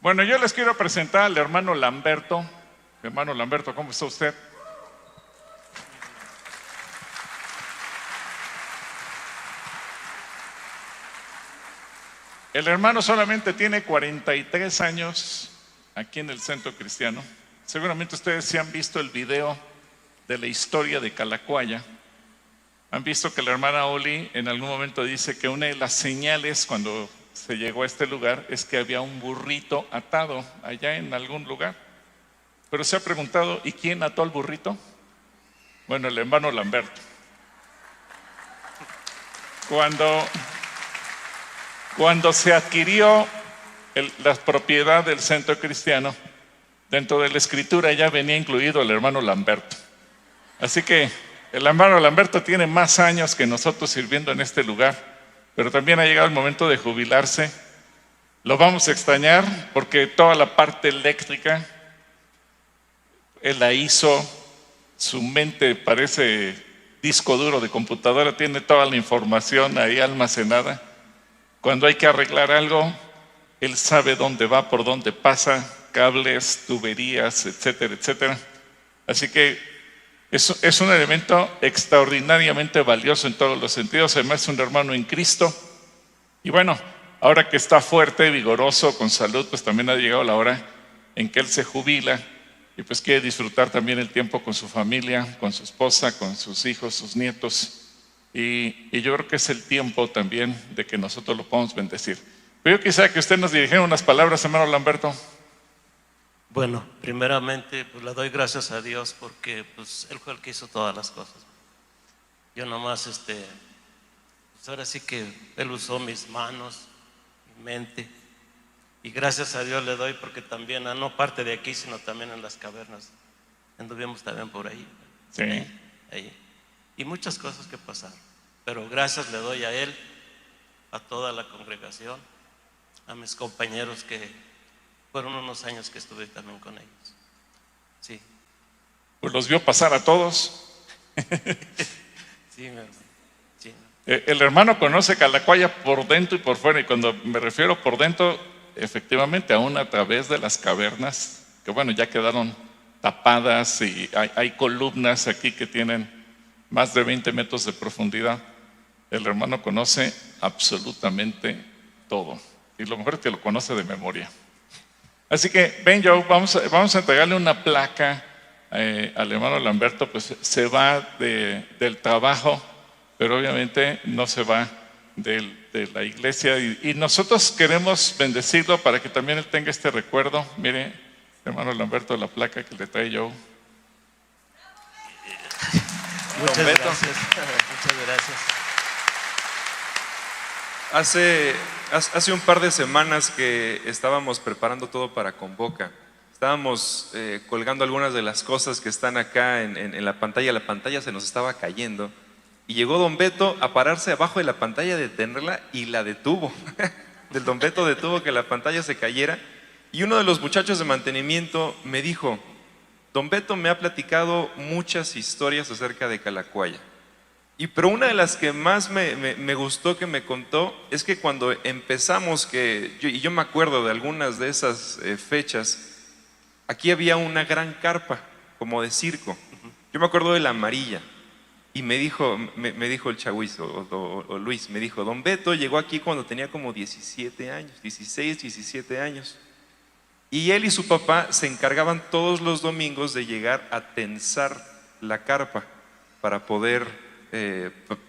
Bueno, yo les quiero presentar al hermano Lamberto. Hermano Lamberto, ¿cómo está usted? El hermano solamente tiene 43 años aquí en el Centro Cristiano. Seguramente ustedes sí han visto el video de la historia de Calacuaya. Han visto que la hermana Oli en algún momento dice que una de las señales cuando se llegó a este lugar es que había un burrito atado allá en algún lugar. Pero se ha preguntado, ¿y quién ató al burrito? Bueno, el hermano Lamberto. Cuando se adquirió la propiedad del Centro Cristiano, dentro de la escritura ya venía incluido el hermano Lamberto. Así que el hermano Lamberto tiene más años que nosotros sirviendo en este lugar, pero también ha llegado el momento de jubilarse. Lo vamos a extrañar porque toda la parte eléctrica él la hizo, su mente parece disco duro de computadora, tiene toda la información ahí almacenada. Cuando hay que arreglar algo, él sabe dónde va, por dónde pasa, cables, tuberías, etcétera, etcétera. Así que es un elemento extraordinariamente valioso en todos los sentidos. Además es un hermano en Cristo. Y bueno, ahora que está fuerte, vigoroso, con salud, pues también ha llegado la hora en que él se jubila y pues quiere disfrutar también el tiempo con su familia, con su esposa, con sus hijos, sus nietos. Y yo creo que es el tiempo también de que nosotros lo podamos bendecir. Pero yo quisiera que usted nos dirigiera unas palabras, hermano Lamberto. Bueno, primeramente pues le doy gracias a Dios porque pues Él fue el que hizo todas las cosas. Yo nomás pues ahora sí que Él usó mis manos, mi mente, y gracias a Dios le doy porque también, no parte de aquí, sino también en las cavernas, anduvimos también por ahí. Sí. Ahí. Y muchas cosas que pasaron, pero gracias le doy a Él, a toda la congregación, a mis compañeros que fueron unos años que estuve también con ellos. Sí. Pues los vio pasar a todos. Sí, mi hermano. Sí. El hermano conoce Calacuaya por dentro y por fuera, y cuando me refiero por dentro, efectivamente aún a través de las cavernas, que bueno, ya quedaron tapadas y hay columnas aquí que tienen más de 20 metros de profundidad. El hermano conoce absolutamente todo, y lo mejor es que lo conoce de memoria. Así que ven, Joe, vamos a entregarle una placa al hermano Lamberto. Pues se va del trabajo, pero obviamente no se va de la iglesia, y nosotros queremos bendecirlo para que también él tenga este recuerdo. Mire, hermano Lamberto, la placa que le trae Joe. Muchas gracias. Muchas gracias. Hace un par de semanas que estábamos preparando todo para Convoca. Estábamos colgando algunas de las cosas que están acá en la pantalla. La pantalla se nos estaba cayendo y llegó don Beto a pararse abajo de la pantalla, detenerla, y la detuvo. Del don Beto detuvo que la pantalla se cayera. Y uno de los muchachos de mantenimiento me dijo: don Beto me ha platicado muchas historias acerca de Calacuaya. Pero una de las que más me gustó que me contó es que cuando empezamos, yo me acuerdo de algunas de esas fechas, aquí había una gran carpa, como de circo. Yo me acuerdo de la amarilla, y me dijo el Chaguiz o Luis, me dijo: don Beto llegó aquí cuando tenía como 17 años, 16, 17 años. Y él y su papá se encargaban todos los domingos de llegar a tensar la carpa para poder...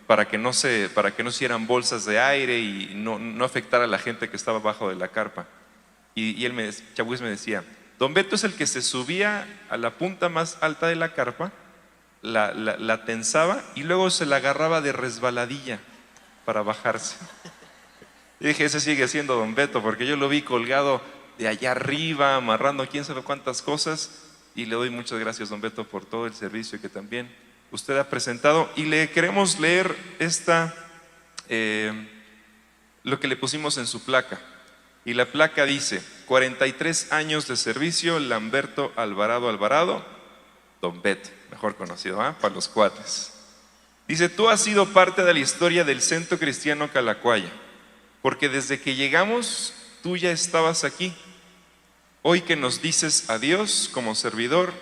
para que no se hicieran bolsas de aire y no afectara a la gente que estaba abajo de la carpa. Y Chabuis me decía: don Beto es el que se subía a la punta más alta de la carpa, la tensaba y luego se la agarraba de resbaladilla para bajarse. Y dije: ese sigue siendo don Beto, porque yo lo vi colgado de allá arriba, amarrando quién sabe cuántas cosas. Y le doy muchas gracias, don Beto, por todo el servicio que también usted ha presentado. Y le queremos leer lo que le pusimos en su placa. Y la placa dice: 43 años de servicio, Lamberto Alvarado, don Beto, mejor conocido, para los cuates. Dice: tú has sido parte de la historia del Centro Cristiano Calacuaya, porque desde que llegamos tú ya estabas aquí. Hoy que nos dices adiós como servidor,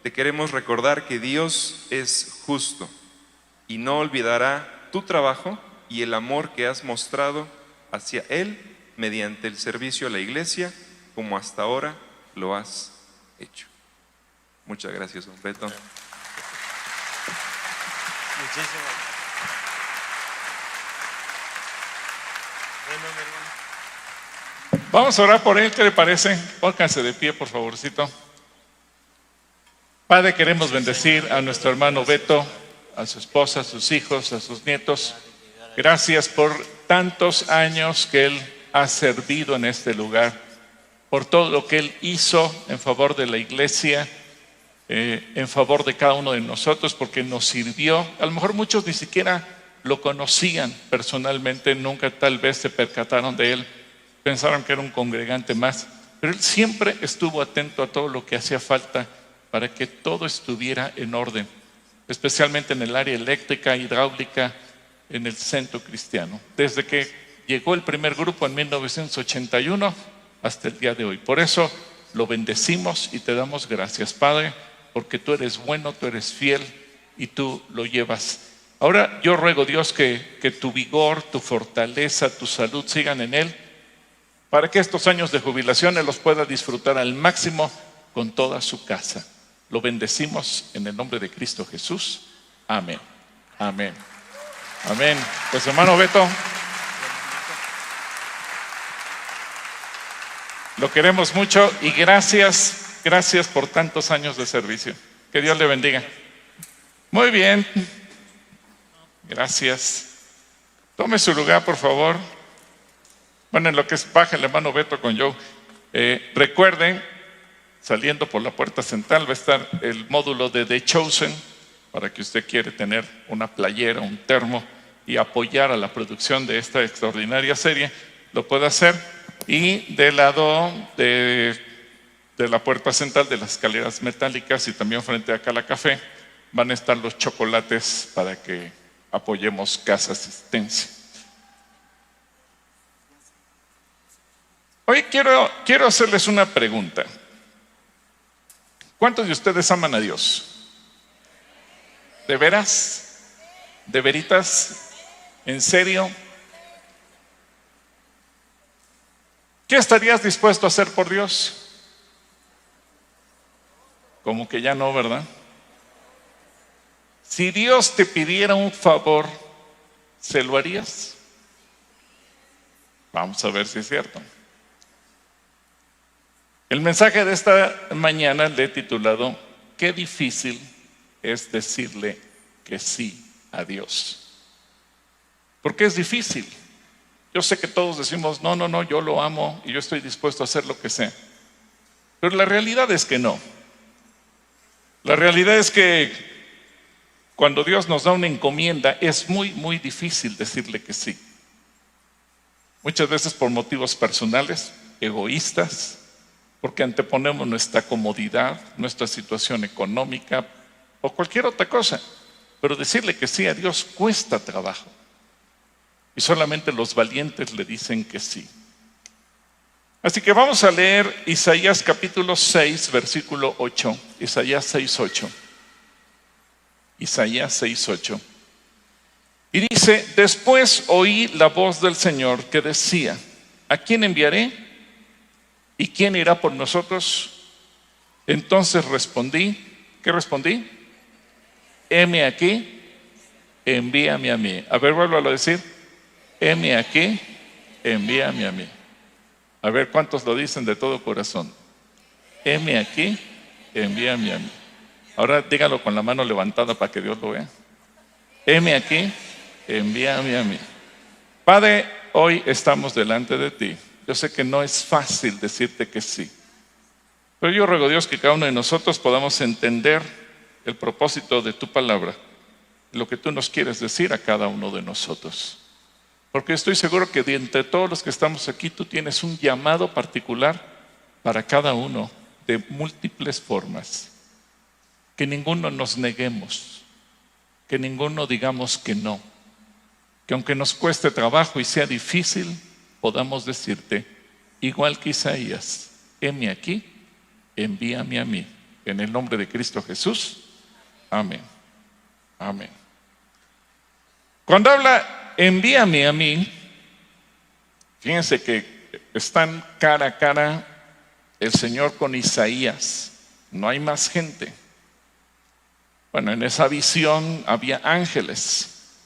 te queremos recordar que Dios es justo y no olvidará tu trabajo y el amor que has mostrado hacia Él mediante el servicio a la iglesia, como hasta ahora lo has hecho. Muchas gracias, don Beto. Muchísimas gracias. Bueno, mi hermano. Vamos a orar por él, ¿qué le parece? Pónganse de pie, por favorcito. Padre, queremos bendecir a nuestro hermano Beto, a su esposa, a sus hijos, a sus nietos. Gracias por tantos años que él ha servido en este lugar, por todo lo que él hizo en favor de la iglesia, en favor de cada uno de nosotros, porque nos sirvió. A lo mejor muchos ni siquiera lo conocían personalmente, nunca tal vez se percataron de él, pensaron que era un congregante más, pero él siempre estuvo atento a todo lo que hacía falta para que todo estuviera en orden, especialmente en el área eléctrica, hidráulica, en el centro cristiano, desde que llegó el primer grupo en 1981 hasta el día de hoy. Por eso lo bendecimos y te damos gracias, Padre, porque tú eres bueno, tú eres fiel y tú lo llevas. Ahora yo ruego, Dios, que tu vigor, tu fortaleza, tu salud sigan en él, para que estos años de jubilación él los pueda disfrutar al máximo con toda su casa. Lo bendecimos en el nombre de Cristo Jesús. Amén. Amén. Amén. Pues hermano Beto, lo queremos mucho y gracias por tantos años de servicio. Que Dios le bendiga. Muy bien. Gracias. Tome su lugar, por favor. Bueno, en lo que baja el hermano Beto con Joe. Recuerden, saliendo por la puerta central va a estar el módulo de The Chosen, para que usted quiere tener una playera, un termo y apoyar a la producción de esta extraordinaria serie, lo puede hacer. Y del lado de la puerta central, de las escaleras metálicas y también frente a Cala Café, van a estar los chocolates para que apoyemos Casa Asistencia. Hoy quiero hacerles una pregunta. ¿Cuántos de ustedes aman a Dios? ¿De veras? ¿De veritas? ¿En serio? ¿Qué estarías dispuesto a hacer por Dios? Como que ya no, ¿verdad? Si Dios te pidiera un favor, ¿se lo harías? Vamos a ver si es cierto. El mensaje de esta mañana le he titulado: qué difícil es decirle que sí a Dios. ¿Por qué es difícil? Yo sé que todos decimos, no, yo lo amo y yo estoy dispuesto a hacer lo que sea. Pero la realidad es que no. La realidad es que cuando Dios nos da una encomienda es muy difícil decirle que sí. Muchas veces por motivos personales, egoístas, porque anteponemos nuestra comodidad, nuestra situación económica o cualquier otra cosa. Pero decirle que sí a Dios cuesta trabajo. Y solamente los valientes le dicen que sí. Así que vamos a leer Isaías capítulo 6, versículo 8. Isaías 6, 8. Isaías 6, 8. Y dice: después oí la voz del Señor que decía: ¿a quién enviaré? ¿Y quién irá por nosotros? Entonces respondí. ¿Qué respondí? Heme aquí, envíame a mí. A ver, vuelvo a decir. Heme aquí, envíame a mí. A ver cuántos lo dicen de todo corazón. Heme aquí, envíame a mí. Ahora dígalo con la mano levantada para que Dios lo vea. Heme aquí, envíame a mí. Padre, hoy estamos delante de ti. Yo sé que no es fácil decirte que sí, pero yo ruego, Dios, que cada uno de nosotros podamos entender el propósito de tu palabra, lo que tú nos quieres decir a cada uno de nosotros. Porque estoy seguro que de entre todos los que estamos aquí, tú tienes un llamado particular para cada uno de múltiples formas. Que ninguno nos neguemos, que ninguno digamos que no, que aunque nos cueste trabajo y sea difícil, podamos decirte, igual que Isaías: heme aquí, envíame a mí. En el nombre de Cristo Jesús, amén. Amén. Cuando habla envíame a mí, fíjense que están cara a cara el Señor con Isaías. No hay más gente. Bueno, en esa visión había ángeles,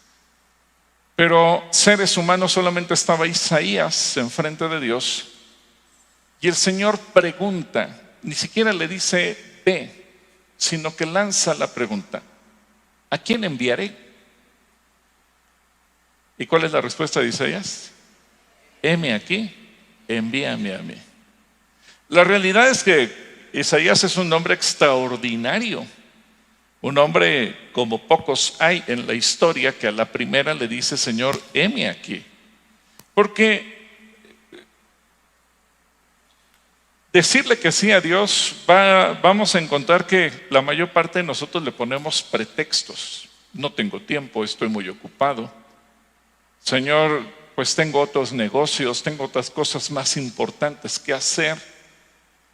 pero seres humanos solamente estaba Isaías enfrente de Dios. Y el Señor pregunta, ni siquiera le dice ve, sino que lanza la pregunta: ¿a quién enviaré? ¿Y cuál es la respuesta de Isaías? Heme aquí, envíame a mí. La realidad es que Isaías es un hombre extraordinario, un hombre como pocos hay en la historia que a la primera le dice: Señor, heme aquí. Porque decirle que sí a Dios, vamos a encontrar que la mayor parte de nosotros le ponemos pretextos. No tengo tiempo, estoy muy ocupado. Señor, pues tengo otros negocios, tengo otras cosas más importantes que hacer.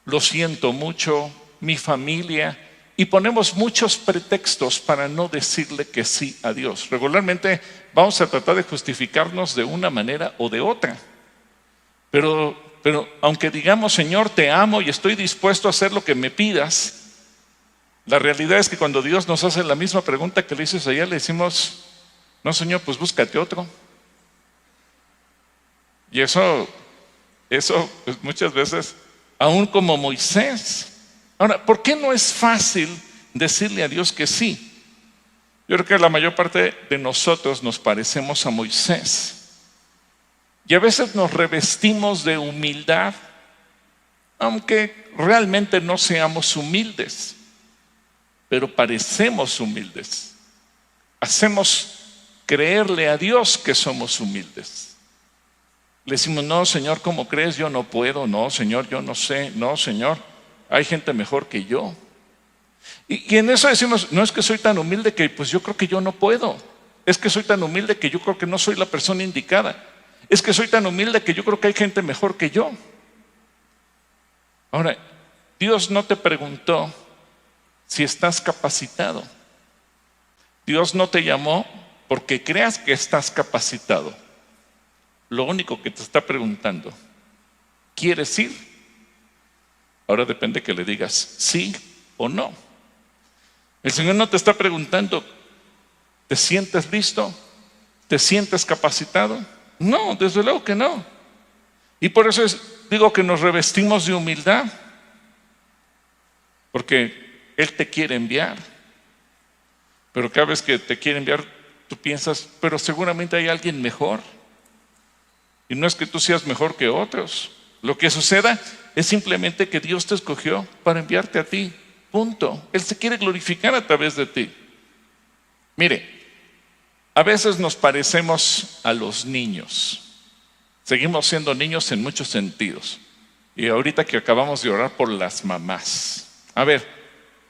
Lo siento mucho, mi familia. Y ponemos muchos pretextos para no decirle que sí a Dios. Regularmente vamos a tratar de justificarnos de una manera o de otra. Pero aunque digamos: Señor, te amo y estoy dispuesto a hacer lo que me pidas, la realidad es que cuando Dios nos hace la misma pregunta que le hizo Isaías, le decimos: no, Señor, pues búscate otro. Y eso pues muchas veces, aún como Moisés. Ahora, ¿por qué no es fácil decirle a Dios que sí? Yo creo que la mayor parte de nosotros nos parecemos a Moisés. Y a veces nos revestimos de humildad, aunque realmente no seamos humildes, pero parecemos humildes. Hacemos creerle a Dios que somos humildes. Le decimos: no, Señor, ¿cómo crees? Yo no puedo. No, Señor, yo no sé. No, Señor, hay gente mejor que yo. Y en eso decimos: no es que soy tan humilde que pues yo creo que yo no puedo. Es que soy tan humilde que yo creo que no soy la persona indicada. Es que soy tan humilde que yo creo que hay gente mejor que yo. Ahora, Dios no te preguntó si estás capacitado. Dios no te llamó porque creas que estás capacitado. Lo único que te está preguntando: ¿quieres ir? Ahora depende que le digas sí o no. El Señor no te está preguntando: ¿te sientes listo? ¿Te sientes capacitado? No, desde luego que no. Y por eso digo que nos revestimos de humildad, porque Él te quiere enviar. Pero cada vez que te quiere enviar, tú piensas: pero seguramente hay alguien mejor. Y no es que tú seas mejor que otros. Lo que suceda es simplemente que Dios te escogió para enviarte a ti. Punto. Él se quiere glorificar a través de ti. Mire, a veces nos parecemos a los niños. Seguimos siendo niños en muchos sentidos. Y ahorita que acabamos de orar por las mamás. A ver,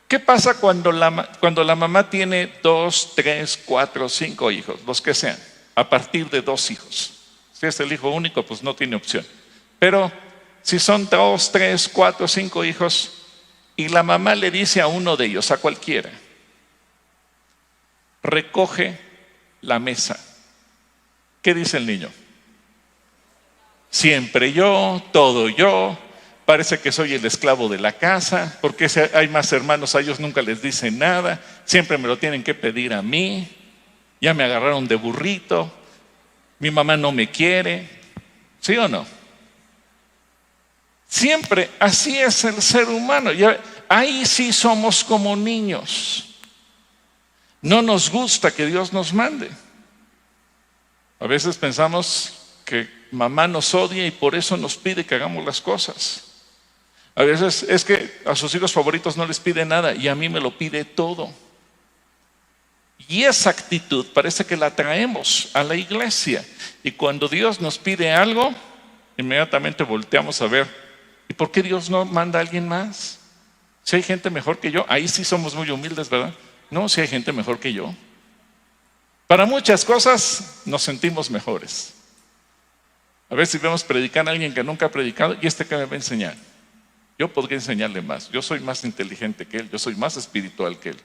¿qué pasa cuando la mamá tiene 2, 3, 4, 5 hijos? Los que sean, a partir de 2 hijos. Si es el hijo único, pues no tiene opción. Pero si son 2, 3, 4, 5 hijos, y la mamá le dice a uno de ellos, a cualquiera: recoge la mesa. ¿Qué dice el niño? Siempre yo, todo yo. Parece que soy el esclavo de la casa, porque si hay más hermanos, a ellos nunca les dicen nada, siempre me lo tienen que pedir a mí, ya me agarraron de burrito, mi mamá no me quiere. ¿Sí o no? Siempre así es el ser humano. Ahí sí somos como niños. No nos gusta que Dios nos mande. A veces pensamos que mamá nos odia y por eso nos pide que hagamos las cosas. A veces es que a sus hijos favoritos no les pide nada y a mí me lo pide todo. Y esa actitud parece que la traemos a la iglesia. Y cuando Dios nos pide algo, inmediatamente volteamos a ver: ¿y por qué Dios no manda a alguien más? Si hay gente mejor que yo. Ahí sí somos muy humildes, ¿verdad? No, si hay gente mejor que yo. Para muchas cosas nos sentimos mejores. A veces vemos predicar a alguien que nunca ha predicado: ¿y este qué me va a enseñar? Yo podría enseñarle más. Yo soy más inteligente que él, yo soy más espiritual que él.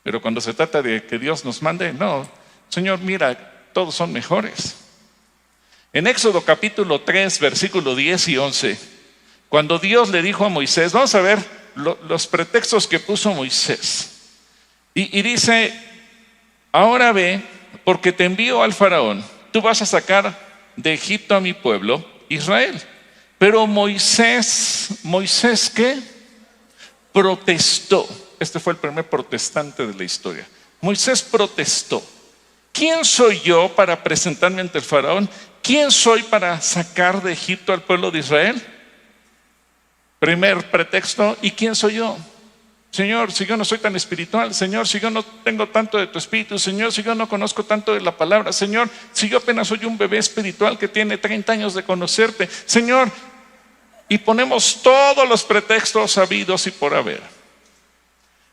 Pero cuando se trata de que Dios nos mande, no, Señor, mira, todos son mejores. En Éxodo capítulo 3, versículo 10 y 11, cuando Dios le dijo a Moisés, vamos a ver los pretextos que puso Moisés. Y dice, ahora ve, porque te envío al faraón, tú vas a sacar de Egipto a mi pueblo, Israel. Pero Moisés, ¿qué? Protestó. Este fue el primer protestante de la historia. Moisés protestó. ¿Quién soy yo para presentarme ante el faraón? ¿Quién soy para sacar de Egipto al pueblo de Israel? Primer pretexto, ¿y quién soy yo? Señor, si yo no soy tan espiritual, Señor, si yo no tengo tanto de tu espíritu, Señor, si yo no conozco tanto de la palabra, Señor, si yo apenas soy un bebé espiritual que tiene 30 años de conocerte, Señor, y ponemos todos los pretextos habidos y por haber.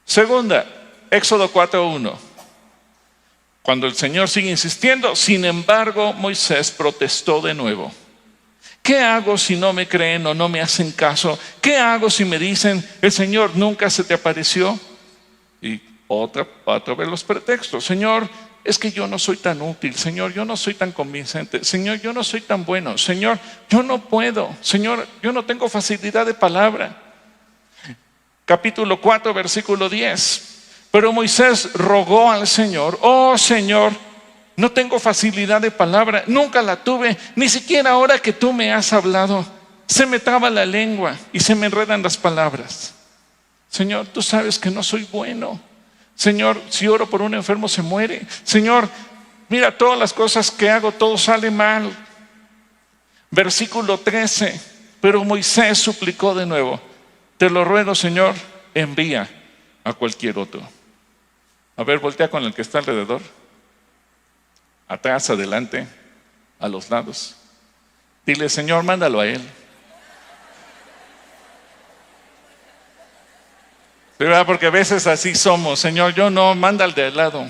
Segunda, Éxodo 4:1. Cuando el Señor sigue insistiendo, sin embargo, Moisés protestó de nuevo. ¿Qué hago si no me creen o no me hacen caso? ¿Qué hago si me dicen, el Señor nunca se te apareció? Y otra vez los pretextos. Señor, es que yo no soy tan útil. Señor, yo no soy tan convincente. Señor, yo no soy tan bueno. Señor, yo no puedo. Señor, yo no tengo facilidad de palabra. Capítulo 4, versículo 10. Pero Moisés rogó al Señor, oh Señor, no tengo facilidad de palabra, nunca la tuve, ni siquiera ahora que tú me has hablado. Se me traba la lengua y se me enredan las palabras. Señor, tú sabes que no soy bueno. Señor, si oro por un enfermo se muere. Señor, mira todas las cosas que hago, todo sale mal. Versículo 13. Pero Moisés suplicó de nuevo, te lo ruego, Señor, envía a cualquier otro. A ver, voltea con el que está alrededor. Atrás, adelante, a los lados. Dile, Señor, mándalo a él. ¿Verdad? Porque a veces así somos. Señor, yo no, manda al de al lado,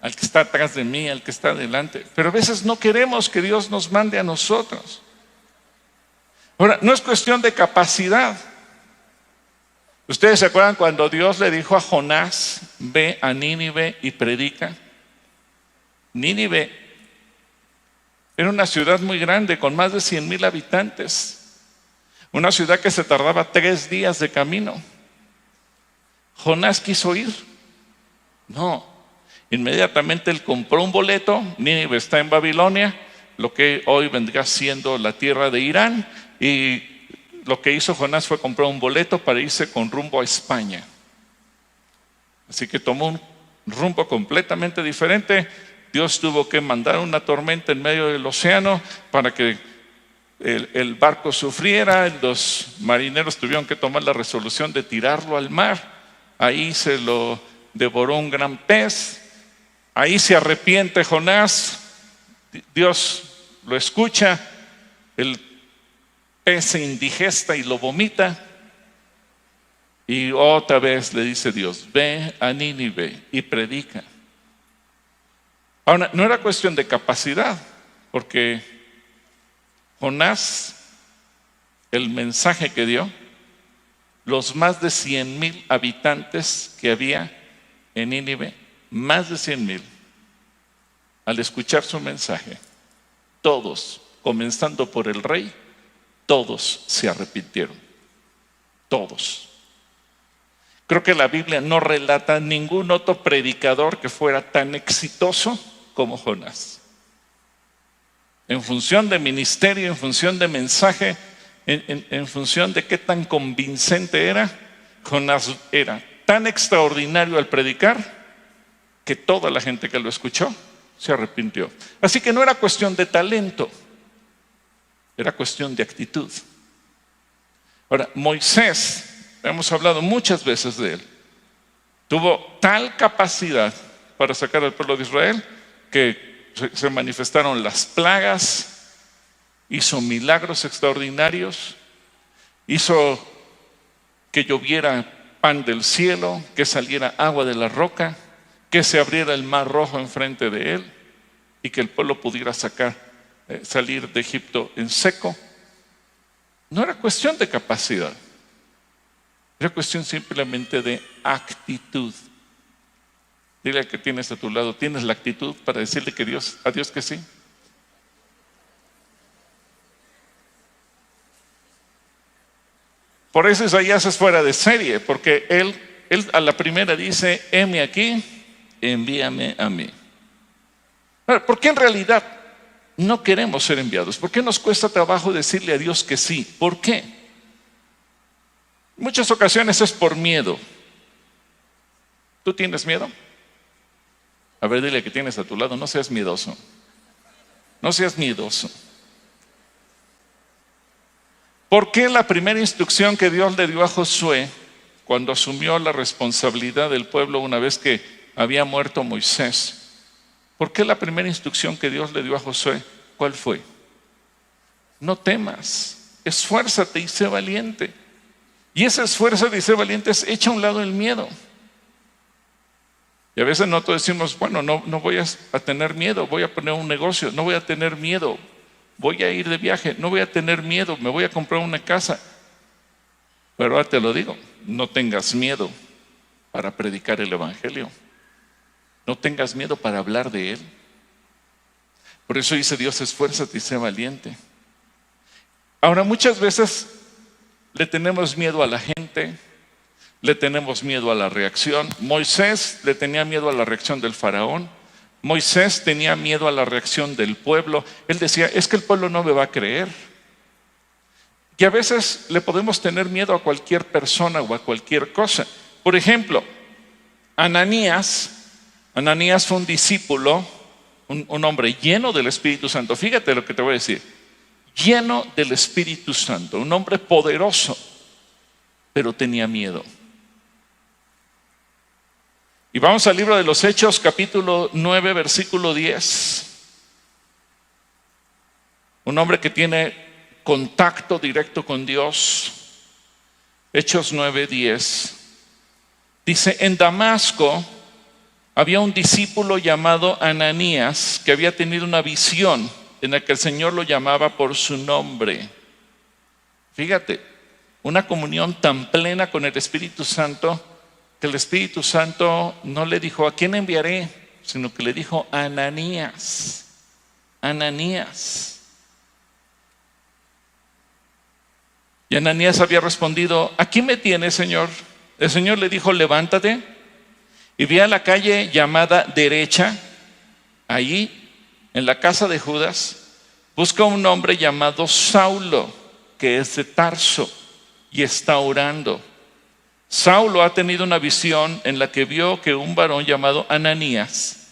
al que está atrás de mí, al que está adelante. Pero a veces no queremos que Dios nos mande a nosotros. Ahora, no es cuestión de capacidad. ¿Ustedes se acuerdan cuando Dios le dijo a Jonás, ve a Nínive y predica? Nínive era una ciudad muy grande con más de 100,000 habitantes. Una ciudad que se tardaba 3 días de camino. Jonás quiso ir. No. Inmediatamente él compró un boleto. Nínive está en Babilonia, lo que hoy vendría siendo la tierra de Irán. Y lo que hizo Jonás fue comprar un boleto para irse con rumbo a España. Así que tomó un rumbo completamente diferente. Dios tuvo que mandar una tormenta en medio del océano para que el barco sufriera. Los marineros tuvieron que tomar la resolución de tirarlo al mar. Ahí se lo devoró un gran pez. Ahí se arrepiente Jonás. Dios lo escucha. El pez se indigesta y lo vomita. Y otra vez le dice Dios, ve a Nínive y predica. Ahora, no era cuestión de capacidad, porque Jonás, el mensaje que dio, los más de 100,000 habitantes que había en Nínive, más de 100,000, al escuchar su mensaje, todos, comenzando por el rey, todos se arrepintieron. Todos. Creo que la Biblia no relata ningún otro predicador que fuera tan exitoso como Jonás. En función de ministerio, en función de mensaje, en función de qué tan convincente era, Jonás era tan extraordinario al predicar que toda la gente que lo escuchó se arrepintió. Así que no era cuestión de talento, era cuestión de actitud. Ahora, Moisés, hemos hablado muchas veces de él, tuvo tal capacidad para sacar al pueblo de Israel que se manifestaron las plagas, hizo milagros extraordinarios, hizo que lloviera pan del cielo, que saliera agua de la roca, que se abriera el mar rojo enfrente de él y que el pueblo pudiera salir de Egipto en seco. No era cuestión de capacidad, era cuestión simplemente de actitud. Dile al que tienes a tu lado, ¿tienes la actitud para decirle a Dios que sí? Por eso Isaías es fuera de serie, porque él a la primera dice, heme aquí, envíame a mí. ¿Por qué en realidad no queremos ser enviados? ¿Por qué nos cuesta trabajo decirle a Dios que sí? ¿Por qué? En muchas ocasiones es por miedo. ¿Tú tienes miedo? A ver, dile que tienes a tu lado, no seas miedoso. No seas miedoso. ¿Por qué la primera instrucción que Dios le dio a Josué cuando asumió la responsabilidad del pueblo una vez que había muerto Moisés? ¿Por qué la primera instrucción que Dios le dio a Josué? ¿Cuál fue? No temas, esfuérzate y sé valiente. Y ese esfuerzo y sé valiente es echa a un lado el miedo. Y a veces nosotros decimos, bueno, no voy a tener miedo, voy a poner un negocio, no voy a tener miedo, voy a ir de viaje, no voy a tener miedo, me voy a comprar una casa. Pero ahora te lo digo, no tengas miedo para predicar el evangelio. No tengas miedo para hablar de él. Por eso dice Dios, esfuérzate y sé valiente. Ahora, muchas veces le tenemos miedo a la gente, le tenemos miedo a la reacción. Moisés le tenía miedo a la reacción del faraón. Moisés tenía miedo a la reacción del pueblo. Él decía, es que el pueblo no me va a creer. Y a veces le podemos tener miedo a cualquier persona o a cualquier cosa. Por ejemplo, Ananías fue un discípulo, un hombre lleno del Espíritu Santo. Fíjate lo que te voy a decir. Lleno del Espíritu Santo, un hombre poderoso, pero tenía miedo. Y vamos al libro de los Hechos, capítulo 9, versículo 10. Un hombre que tiene contacto directo con Dios. Hechos 9, 10. Dice, en Damasco había un discípulo llamado Ananías que había tenido una visión en la que el Señor lo llamaba por su nombre. Fíjate, una comunión tan plena con el Espíritu Santo que el Espíritu Santo no le dijo, ¿a quién enviaré? Sino que le dijo, Ananías, Ananías. Y Ananías había respondido, ¿aquí me tienes, Señor? El Señor le dijo, levántate y ve a la calle llamada Derecha, allí en la casa de Judas, busca un hombre llamado Saulo, que es de Tarso, y está orando. Saulo ha tenido una visión en la que vio que un varón llamado Ananías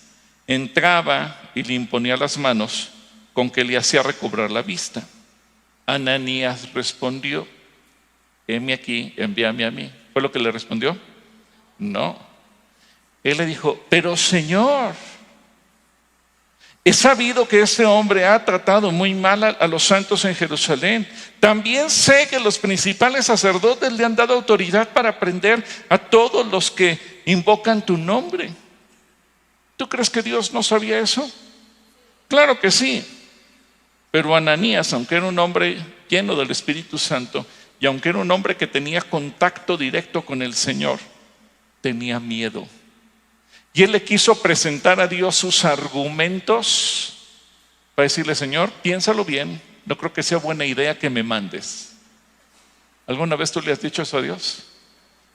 entraba y le imponía las manos con que le hacía recobrar la vista. Ananías respondió, heme aquí, envíame a mí. ¿Fue lo que le respondió? No. Él le dijo, pero Señor, he sabido que este hombre ha tratado muy mal a los santos en Jerusalén. También sé que los principales sacerdotes le han dado autoridad para prender a todos los que invocan tu nombre. ¿Tú crees que Dios no sabía eso? Claro que sí. Pero Ananías, aunque era un hombre lleno del Espíritu Santo y aunque era un hombre que tenía contacto directo con el Señor, tenía miedo. Y él le quiso presentar a Dios sus argumentos para decirle, Señor, piénsalo bien, no creo que sea buena idea que me mandes. ¿Alguna vez tú le has dicho eso a Dios?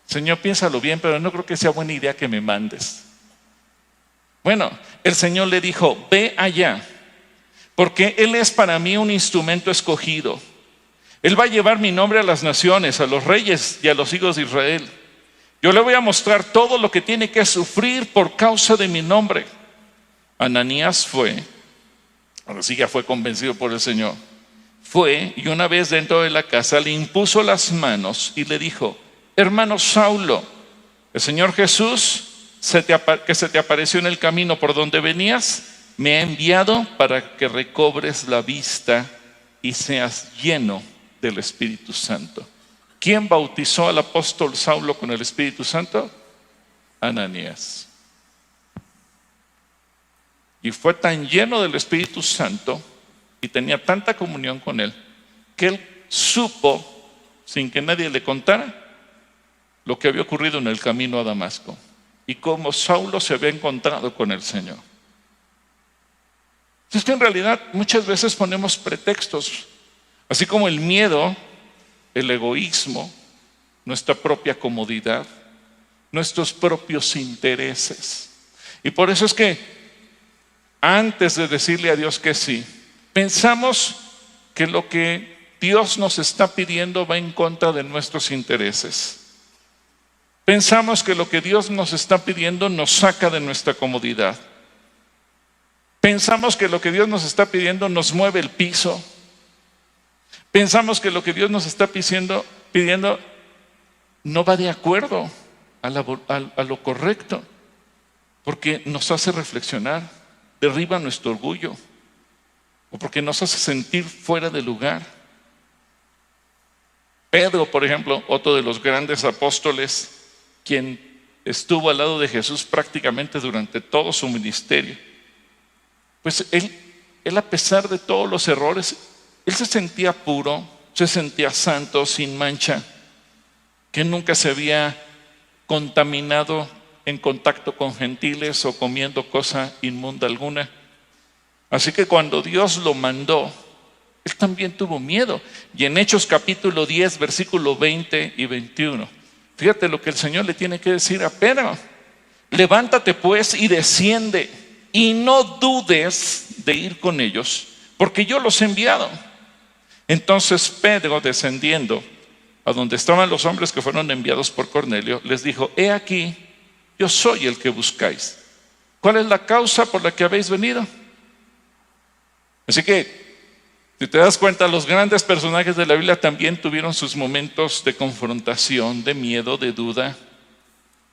Señor, piénsalo bien, pero no creo que sea buena idea que me mandes. Bueno, el Señor le dijo, ve allá, porque Él es para mí un instrumento escogido. Él va a llevar mi nombre a las naciones, a los reyes y a los hijos de Israel. Yo le voy a mostrar todo lo que tiene que sufrir por causa de mi nombre. Ananías fue, ahora sí ya fue convencido por el Señor. Fue y una vez dentro de la casa le impuso las manos y le dijo, hermano Saulo, el Señor Jesús que se te apareció en el camino por donde venías, me ha enviado para que recobres la vista y seas lleno del Espíritu Santo. ¿Quién bautizó al apóstol Saulo con el Espíritu Santo? Ananías. Y fue tan lleno del Espíritu Santo y tenía tanta comunión con él que él supo, sin que nadie le contara, lo que había ocurrido en el camino a Damasco y cómo Saulo se había encontrado con el Señor. Es que en realidad muchas veces ponemos pretextos, así como el miedo, el egoísmo, nuestra propia comodidad, nuestros propios intereses. Y por eso es que antes de decirle a Dios que sí, pensamos que lo que Dios nos está pidiendo va en contra de nuestros intereses. Pensamos que lo que Dios nos está pidiendo nos saca de nuestra comodidad. Pensamos que lo que Dios nos está pidiendo nos mueve el piso. Pensamos que lo que Dios nos está pidiendo no va de acuerdo a lo correcto, porque nos hace reflexionar, derriba nuestro orgullo, o porque nos hace sentir fuera de lugar. Pedro, por ejemplo, otro de los grandes apóstoles, quien estuvo al lado de Jesús prácticamente durante todo su ministerio, pues él a pesar de todos los errores, él se sentía puro, se sentía santo, sin mancha, que nunca se había contaminado en contacto con gentiles o comiendo cosa inmunda alguna. Así que cuando Dios lo mandó, él también tuvo miedo. Y en Hechos capítulo 10, versículo 20 y 21, fíjate lo que el Señor le tiene que decir a Pedro: levántate pues y desciende, y no dudes de ir con ellos, porque yo los he enviado. Entonces Pedro, descendiendo a donde estaban los hombres que fueron enviados por Cornelio, les dijo: he aquí, yo soy el que buscáis. ¿Cuál es la causa por la que habéis venido? Así que, si te das cuenta, los grandes personajes de la Biblia también tuvieron sus momentos de confrontación, de miedo, de duda,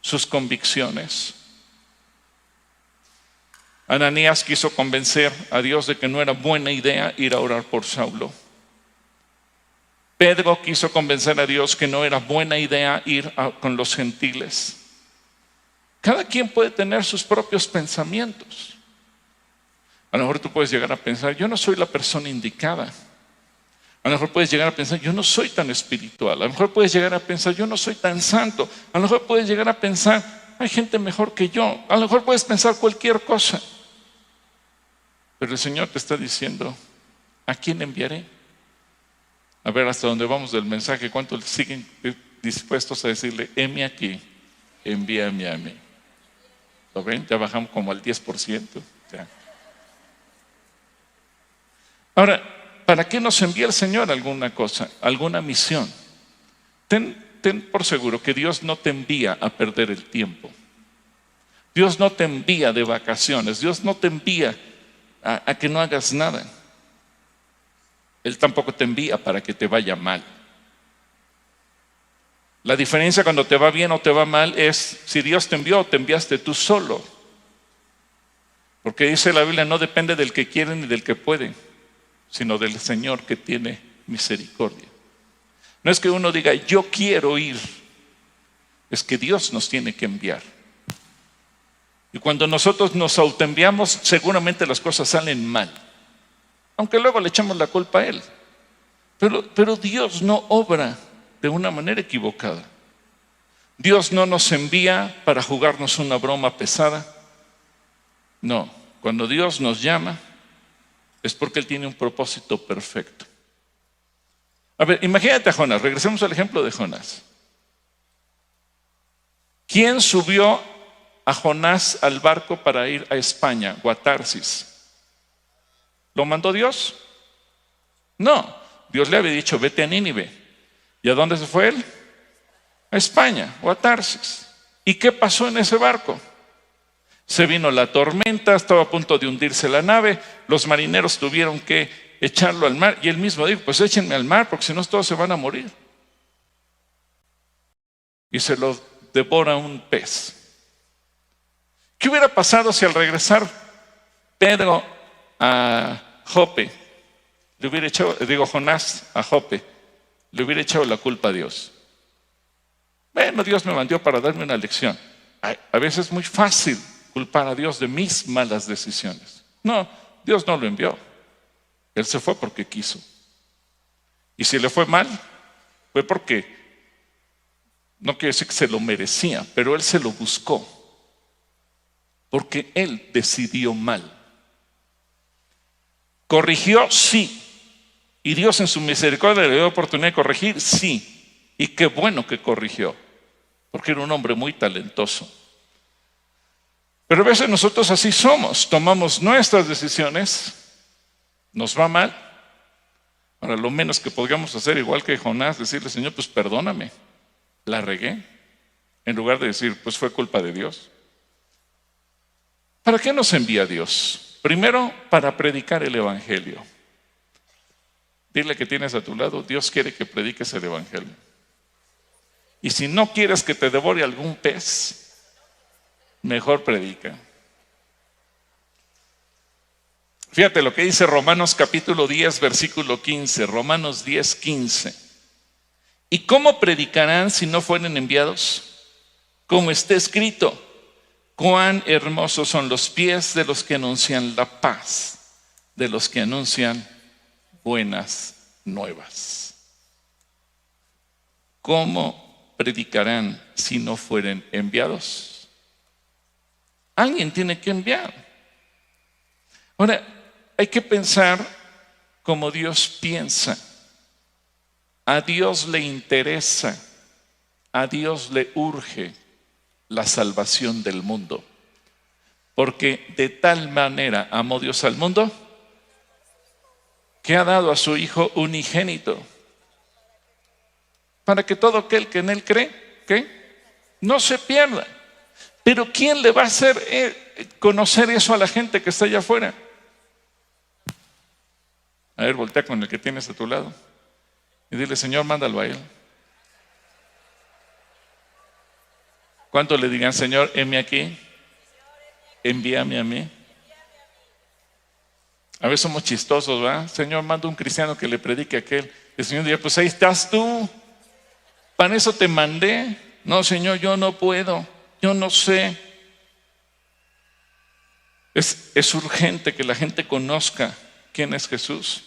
sus convicciones. Ananías quiso convencer a Dios de que no era buena idea ir a orar por Saulo. Pedro quiso convencer a Dios que no era buena idea ir con los gentiles. Cada quien puede tener sus propios pensamientos. A lo mejor tú puedes llegar a pensar: yo no soy la persona indicada. A lo mejor puedes llegar a pensar: yo no soy tan espiritual. A lo mejor puedes llegar a pensar: yo no soy tan santo. A lo mejor puedes llegar a pensar: hay gente mejor que yo. A lo mejor puedes pensar cualquier cosa. Pero el Señor te está diciendo: ¿a quién enviaré? A ver hasta dónde vamos del mensaje. ¿Cuántos siguen dispuestos a decirle: heme aquí, envíame a mí? ¿Lo ven? Ya bajamos como al 10%. Ya. Ahora, ¿para qué nos envía el Señor alguna cosa, alguna misión? Ten por seguro que Dios no te envía a perder el tiempo. Dios no te envía de vacaciones. Dios no te envía a que no hagas nada. Él tampoco te envía para que te vaya mal. La diferencia cuando te va bien o te va mal es si Dios te envió o te enviaste tú solo. Porque dice la Biblia: no depende del que quiere ni del que puede, sino del Señor que tiene misericordia. No es que uno diga: yo quiero ir. Es que Dios nos tiene que enviar. Y cuando nosotros nos autoenviamos, seguramente las cosas salen mal, aunque luego le echamos la culpa a Él. Pero Dios no obra de una manera equivocada. Dios no nos envía para jugarnos una broma pesada. No, cuando Dios nos llama es porque Él tiene un propósito perfecto. A ver, imagínate a Jonás. Regresemos al ejemplo de Jonás. ¿Quién subió a Jonás al barco para ir a España o a Tarsis? ¿Lo mandó Dios? No, Dios le había dicho: vete a Nínive. ¿Y a dónde se fue él? A España o a Tarsis. ¿Y qué pasó en ese barco? Se vino la tormenta, estaba a punto de hundirse la nave, los marineros tuvieron que echarlo al mar y él mismo dijo: pues échenme al mar porque si no todos se van a morir. Y se lo devora un pez. ¿Qué hubiera pasado si al regresar Pedro a Jope le hubiera echado, Jonás a Jope, le hubiera echado la culpa a Dios? Bueno, Dios me mandó para darme una lección. A veces es muy fácil culpar a Dios de mis malas decisiones. No, Dios no lo envió. Él se fue porque quiso. Y si le fue mal, fue porque, no quiero decir que se lo merecía, pero él se lo buscó. Porque él decidió mal. ¿Corrigió? Sí. ¿Y Dios en su misericordia le dio oportunidad de corregir? Sí. Y qué bueno que corrigió, porque era un hombre muy talentoso. Pero a veces nosotros así somos, tomamos nuestras decisiones, nos va mal. Ahora, lo menos que podríamos hacer, igual que Jonás, decirle, Señor, pues perdóname, la regué, en lugar de decir, pues fue culpa de Dios. ¿Para qué nos envía Dios? Primero, para predicar el Evangelio. Dile que tienes a tu lado, Dios quiere que prediques el Evangelio. Y si no quieres que te devore algún pez, mejor predica. Fíjate lo que dice Romanos capítulo 10, versículo 15. Romanos 10, 15. ¿Y cómo predicarán si no fueren enviados? Como está escrito, cuán hermosos son los pies de los que anuncian la paz, de los que anuncian buenas nuevas. ¿Cómo predicarán si no fueren enviados? Alguien tiene que enviar. Ahora, hay que pensar como Dios piensa. A Dios le interesa, a Dios le urge la salvación del mundo. Porque de tal manera amó Dios al mundo que ha dado a su Hijo unigénito, para que todo aquel que en él cree, ¿qué? No se pierda. Pero ¿quién le va a hacer conocer eso a la gente que está allá afuera? A ver, voltea con el que tienes a tu lado y dile, Señor, mándalo a él. ¿Cuántos le digan, Señor, heme aquí? Envíame a mí. A veces somos chistosos, ¿verdad? Señor, manda un cristiano que le predique a aquel. El Señor diría, pues ahí estás tú. Para eso te mandé. No, Señor, yo no puedo. Yo no sé. Es urgente que la gente conozca quién es Jesús.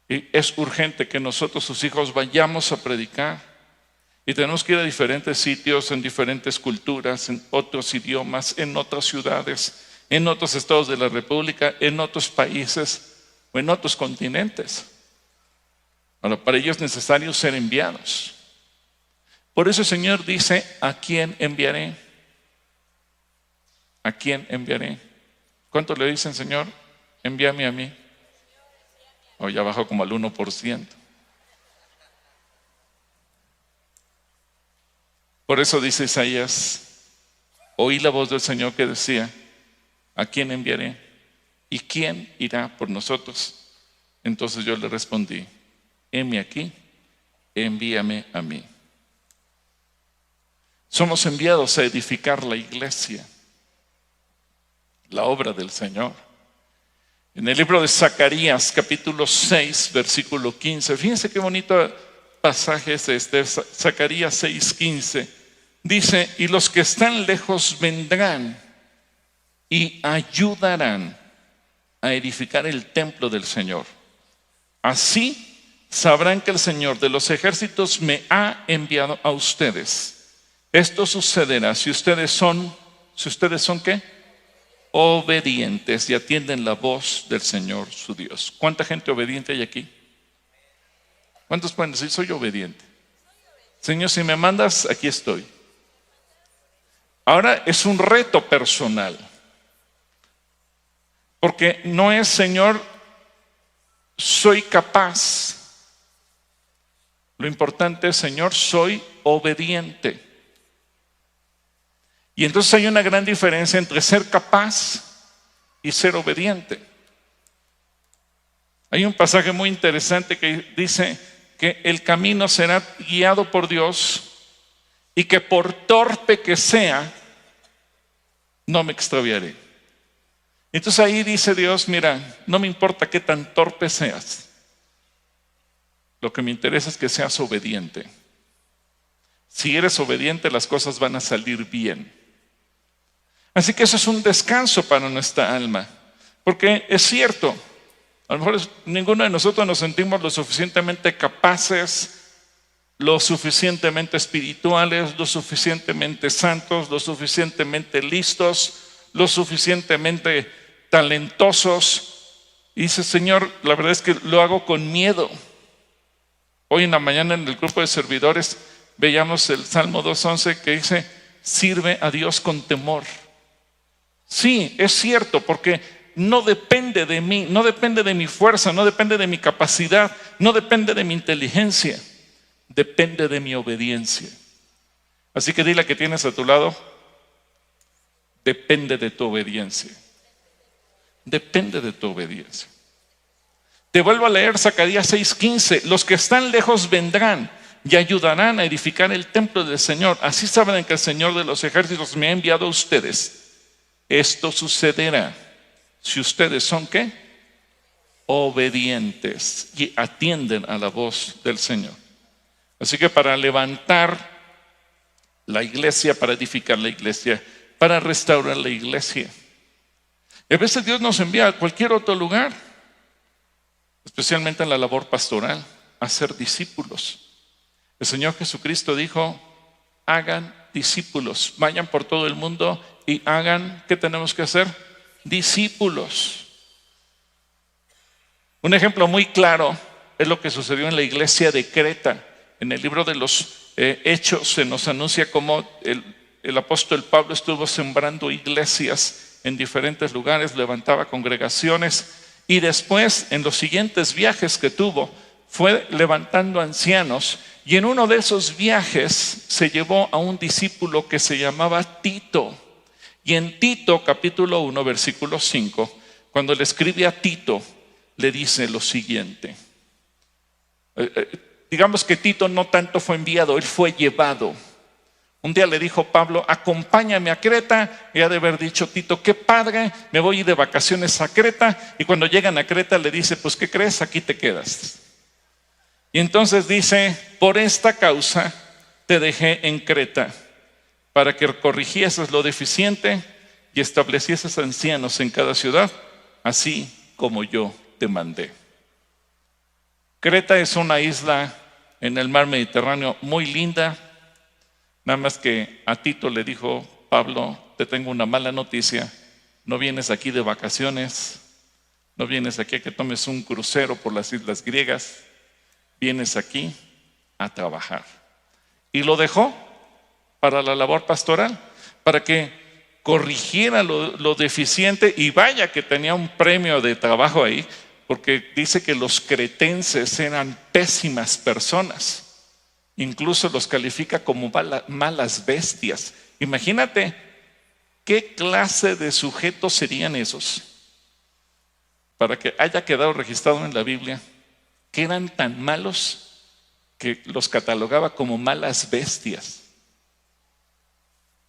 Y es urgente que nosotros, sus hijos, vayamos a predicar. Y tenemos que ir a diferentes sitios, en diferentes culturas, en otros idiomas, en otras ciudades, en otros estados de la República, en otros países o en otros continentes. Ahora, para ello es necesario ser enviados. Por eso el Señor dice, ¿a quién enviaré? ¿A quién enviaré? ¿Cuántos le dicen, Señor, envíame a mí? O ya bajó como al 1%. Por eso dice Isaías, oí la voz del Señor que decía, ¿a quién enviaré? ¿Y quién irá por nosotros? Entonces yo le respondí, heme aquí, envíame a mí. Somos enviados a edificar la iglesia, la obra del Señor. En el libro de Zacarías, capítulo 6, versículo 15, fíjense qué bonito pasaje es este, Zacarías 6, 15. Dice, y los que están lejos vendrán y ayudarán a edificar el templo del Señor. Así sabrán que el Señor de los ejércitos me ha enviado a ustedes. Esto sucederá si ustedes son ¿qué? Obedientes y atienden la voz del Señor su Dios. ¿Cuánta gente obediente hay aquí? ¿Cuántos pueden decir, soy obediente? Señor, si me mandas, aquí estoy. Ahora es un reto personal. Porque no es, Señor, soy capaz. Lo importante es, Señor, soy obediente. Y entonces hay una gran diferencia entre ser capaz y ser obediente. Hay un pasaje muy interesante que dice que el camino será guiado por Dios y que por torpe que sea, no me extraviaré. Entonces ahí dice Dios, mira, no me importa qué tan torpe seas. Lo que me interesa es que seas obediente. Si eres obediente, las cosas van a salir bien. Así que eso es un descanso para nuestra alma. Porque es cierto, A lo mejor ninguno de nosotros nos sentimos lo suficientemente capaces, lo suficientemente espirituales, lo suficientemente santos, lo suficientemente listos, lo suficientemente talentosos. Y dice, Señor, la verdad es que lo hago con miedo. Hoy en la mañana en el grupo de servidores veíamos el Salmo 2:11 que dice, sirve a Dios con temor. Sí, es cierto, porque no depende de mí, no depende de mi fuerza, no depende de mi capacidad, no depende de mi inteligencia, depende de mi obediencia. Así que dile a que tienes a tu lado, depende de tu obediencia. Depende de tu obediencia. Te vuelvo a leer Zacarías 6:15. Los que están lejos vendrán y ayudarán a edificar el templo del Señor. Así sabrán que el Señor de los ejércitos me ha enviado a ustedes. Esto sucederá si ustedes son ¿qué? Obedientes y atienden a la voz del Señor. Así que para levantar la iglesia, para edificar la iglesia, para restaurar la iglesia, y a veces Dios nos envía a cualquier otro lugar, especialmente en la labor pastoral, a ser discípulos. El Señor Jesucristo dijo, hagan discípulos, vayan por todo el mundo y hagan, ¿qué tenemos que hacer? Discípulos. Un ejemplo muy claro es lo que sucedió en la iglesia de Creta. En el libro de los Hechos se nos anuncia cómo el apóstol Pablo estuvo sembrando iglesias en diferentes lugares, levantaba congregaciones y después en los siguientes viajes que tuvo fue levantando ancianos, y en uno de esos viajes se llevó a un discípulo que se llamaba Tito. Y en Tito capítulo 1 versículo 5, cuando le escribe a Tito, le dice lo siguiente. Digamos que Tito no tanto fue enviado, él fue llevado. Un día le dijo Pablo, acompáñame a Creta, y ha de haber dicho Tito, qué padre, me voy a ir de vacaciones a Creta, y cuando llegan a Creta le dice, pues ¿qué crees? Aquí te quedas. Y entonces dice, por esta causa te dejé en Creta, para que corrigieses lo deficiente y establecieses ancianos en cada ciudad, así como yo te mandé. Creta es una isla en el mar Mediterráneo muy linda, nada más que a Tito le dijo Pablo, te tengo una mala noticia, no vienes aquí de vacaciones, no vienes aquí a que tomes un crucero por las islas griegas, vienes aquí a trabajar. Y lo dejó para la labor pastoral, para que corrigiera lo deficiente, y vaya que tenía un premio de trabajo ahí, porque dice que los cretenses eran pésimas personas, incluso los califica como malas bestias. Imagínate qué clase de sujetos serían esos, para que haya quedado registrado en la Biblia que eran tan malos que los catalogaba como malas bestias.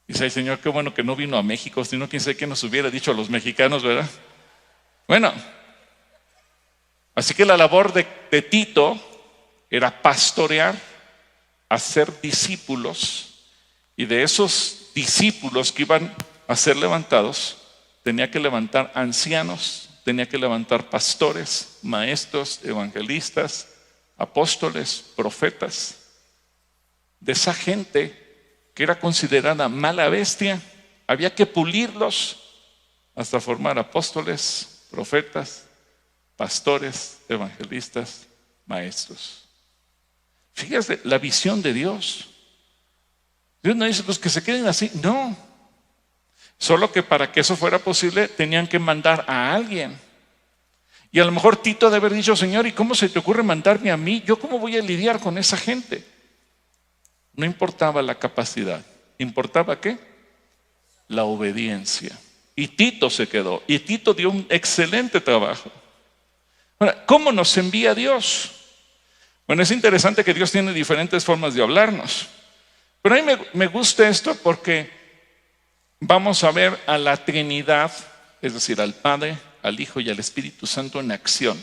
Dice, ay Señor, qué bueno que no vino a México, si no quién sabe qué nos hubiera dicho a los mexicanos, ¿verdad? Bueno, así que la labor de Tito era pastorear, hacer discípulos, y de esos discípulos que iban a ser levantados, tenía que levantar ancianos, tenía que levantar pastores, maestros, evangelistas, apóstoles, profetas. De esa gente que era considerada mala bestia, había que pulirlos hasta formar apóstoles, profetas, pastores, evangelistas, maestros. Fíjate la visión de Dios. Dios no dice, pues que se queden así, no. Solo que para que eso fuera posible tenían que mandar a alguien. Y a lo mejor Tito debe haber dicho, Señor, ¿y cómo se te ocurre mandarme a mí? ¿Yo cómo voy a lidiar con esa gente? No importaba la capacidad, ¿importaba qué? La obediencia. Y Tito se quedó, y Tito dio un excelente trabajo. Ahora, ¿cómo nos envía Dios? Bueno, es interesante que Dios tiene diferentes formas de hablarnos. Pero a mí me gusta esto porque vamos a ver a la Trinidad, es decir, al Padre, al Hijo y al Espíritu Santo en acción.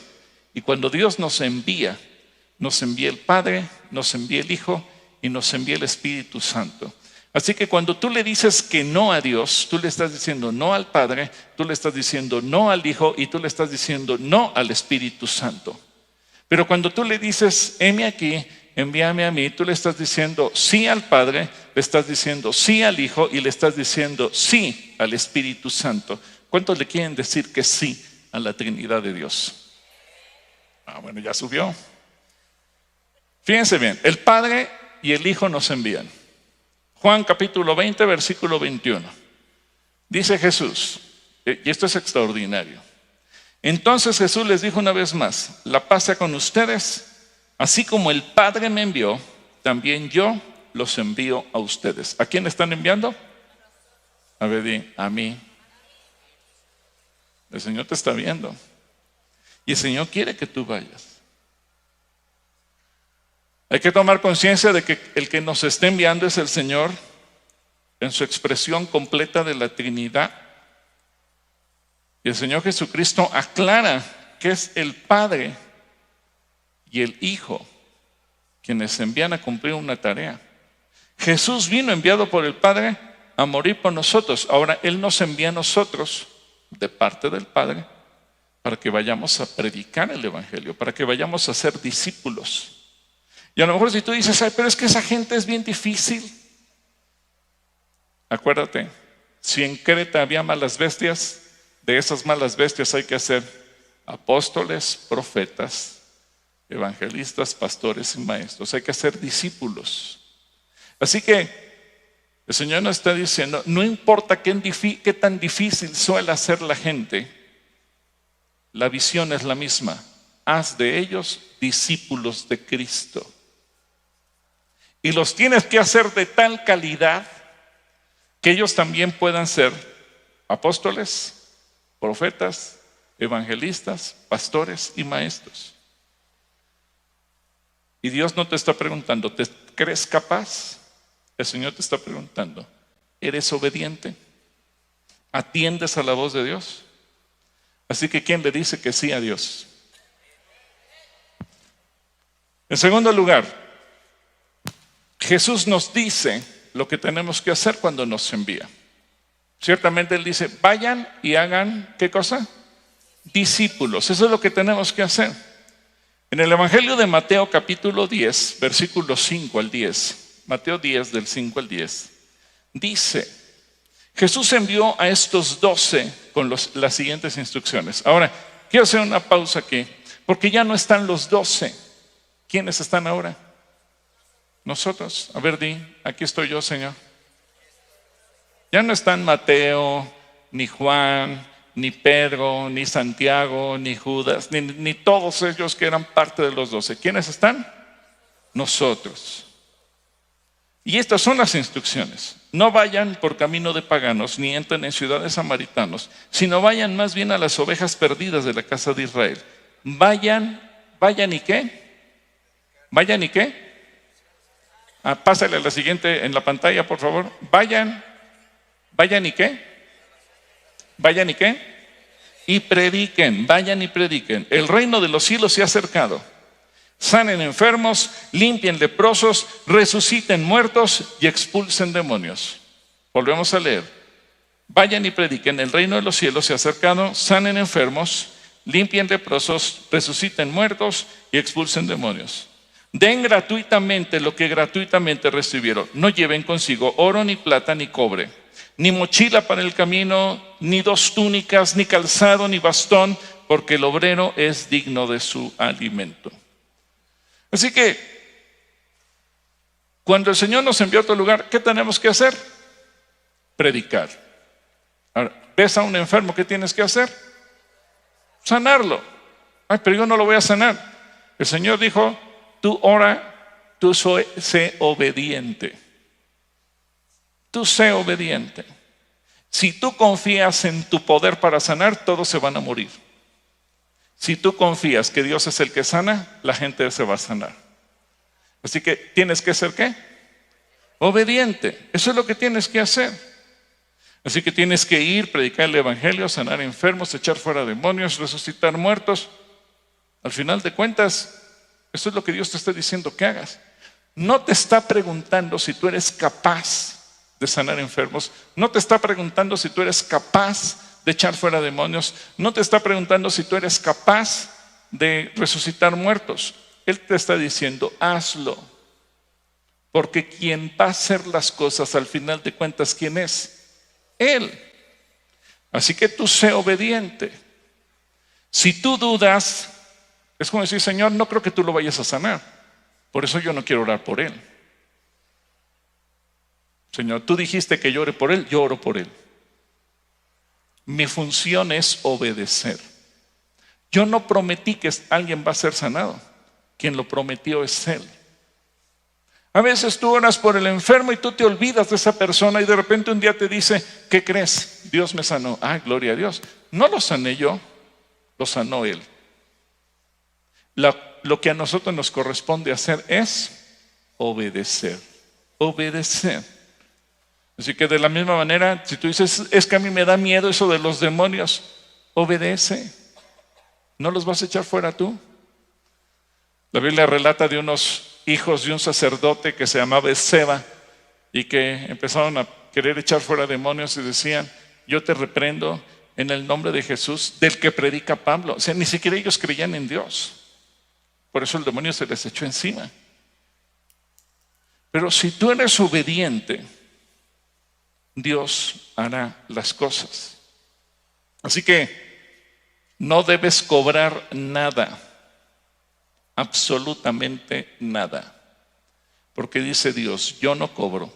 Y cuando Dios nos envía el Padre, nos envía el Hijo y nos envía el Espíritu Santo. Así que cuando tú le dices que no a Dios, tú le estás diciendo no al Padre, tú le estás diciendo no al Hijo y tú le estás diciendo no al Espíritu Santo. Pero cuando tú le dices, heme aquí, envíame a mí, tú le estás diciendo sí al Padre, le estás diciendo sí al Hijo y le estás diciendo sí al Espíritu Santo. ¿Cuántos le quieren decir que sí a la Trinidad de Dios? Bueno, ya subió. Fíjense bien, el Padre y el Hijo nos envían. Juan capítulo 20, versículo 21. Dice Jesús, y esto es extraordinario. Entonces Jesús les dijo una vez más, la paz sea con ustedes, así como el Padre me envió, también yo los envío a ustedes. ¿A quién están enviando? A ver, di, a mí. El Señor te está viendo. Y el Señor quiere que tú vayas. Hay que tomar conciencia de que el que nos está enviando es el Señor en su expresión completa de la Trinidad. Y el Señor Jesucristo aclara que es el Padre y el Hijo quienes envían a cumplir una tarea. Jesús vino enviado por el Padre a morir por nosotros. Ahora Él nos envía a nosotros de parte del Padre para que vayamos a predicar el Evangelio, para que vayamos a ser discípulos. Y a lo mejor si tú dices, ay, pero es que esa gente es bien difícil. Acuérdate, si en Creta había malas bestias, de esas malas bestias hay que hacer apóstoles, profetas, evangelistas, pastores y maestros. Hay que hacer discípulos. Así que el Señor nos está diciendo, no importa qué tan difícil suele ser la gente, la visión es la misma. Haz de ellos discípulos de Cristo. Y los tienes que hacer de tal calidad que ellos también puedan ser apóstoles, profetas, evangelistas, pastores y maestros. Y Dios no te está preguntando, ¿te crees capaz? El Señor te está preguntando, ¿eres obediente? ¿Atiendes a la voz de Dios? Así que ¿quién le dice que sí a Dios? En segundo lugar, Jesús nos dice lo que tenemos que hacer cuando nos envía. Ciertamente Él dice, vayan y hagan, ¿qué cosa? Discípulos. Eso es lo que tenemos que hacer. En el Evangelio de Mateo capítulo 10, versículos 5 al 10, Mateo 10 del 5 al 10, dice, Jesús envió a estos 12 con las siguientes instrucciones. Ahora, quiero hacer una pausa aquí, porque ya no están los 12. ¿Quiénes están ahora? Nosotros. A ver, di, aquí estoy yo, Señor. Ya no están Mateo, ni Juan, ni Pedro, ni Santiago, ni Judas, ni todos ellos que eran parte de los 12. ¿Quiénes están? Nosotros. Y estas son las instrucciones. No vayan por camino de paganos, ni entren en ciudades samaritanos, sino vayan más bien a las ovejas perdidas de la casa de Israel. Vayan y ¿qué? ¿Vayan y qué? Pásale a la siguiente en la pantalla, por favor. Vayan y ¿qué? Vayan y ¿qué? Y prediquen, vayan y prediquen. El reino de los cielos se ha acercado. Sanen enfermos, limpien leprosos, resuciten muertos y expulsen demonios. Volvemos a leer. Vayan y prediquen, el reino de los cielos se ha acercado, sanen enfermos, limpien leprosos, resuciten muertos y expulsen demonios. Den gratuitamente lo que gratuitamente recibieron. No lleven consigo oro, ni plata, ni cobre, ni mochila para el camino, ni 2 túnicas, ni calzado, ni bastón, porque el obrero es digno de su alimento. Así que, cuando el Señor nos envió a otro lugar, ¿qué tenemos que hacer? Predicar. Ahora, ¿ves a un enfermo? ¿Qué tienes que hacer? Sanarlo. Ay, pero yo no lo voy a sanar. El Señor dijo, tú ora, tú sé obediente. Tú sé obediente. Si tú confías en tu poder para sanar, todos se van a morir. Si tú confías que Dios es el que sana, la gente se va a sanar. Así que tienes que ser ¿qué? Obediente. Eso es lo que tienes que hacer. Así que tienes que ir, predicar el evangelio, sanar enfermos, echar fuera demonios, resucitar muertos. Al final de cuentas, eso es lo que Dios te está diciendo que hagas. No te está preguntando si tú eres capaz de sanar enfermos, no te está preguntando si tú eres capaz de echar fuera demonios, no te está preguntando si tú eres capaz de resucitar muertos. Él te está diciendo, hazlo, porque quien va a hacer las cosas al final de cuentas, ¿quién es? Él. Así que tú sé obediente. Si tú dudas, es como decir, Señor, no creo que tú lo vayas a sanar, por eso yo no quiero orar por él. Señor, tú dijiste que yo ore por él, yo oro por él. Mi función es obedecer. Yo no prometí que alguien va a ser sanado. Quien lo prometió es él. A veces tú oras por el enfermo y tú te olvidas de esa persona y de repente un día te dice, ¿qué crees? Dios me sanó. Ah, gloria a Dios. No lo sané yo, lo sanó él. Lo que a nosotros nos corresponde hacer es obedecer. Obedecer. Así que de la misma manera, si tú dices, es que a mí me da miedo eso de los demonios, obedece. ¿No los vas a echar fuera tú? La Biblia relata de unos hijos de un sacerdote que se llamaba Seba y que empezaron a querer echar fuera demonios y decían, yo te reprendo en el nombre de Jesús, del que predica Pablo. O sea, ni siquiera ellos creían en Dios. Por eso el demonio se les echó encima. Pero si tú eres obediente, Dios hará las cosas. Así que no debes cobrar nada, absolutamente nada. Porque dice Dios, yo no cobro.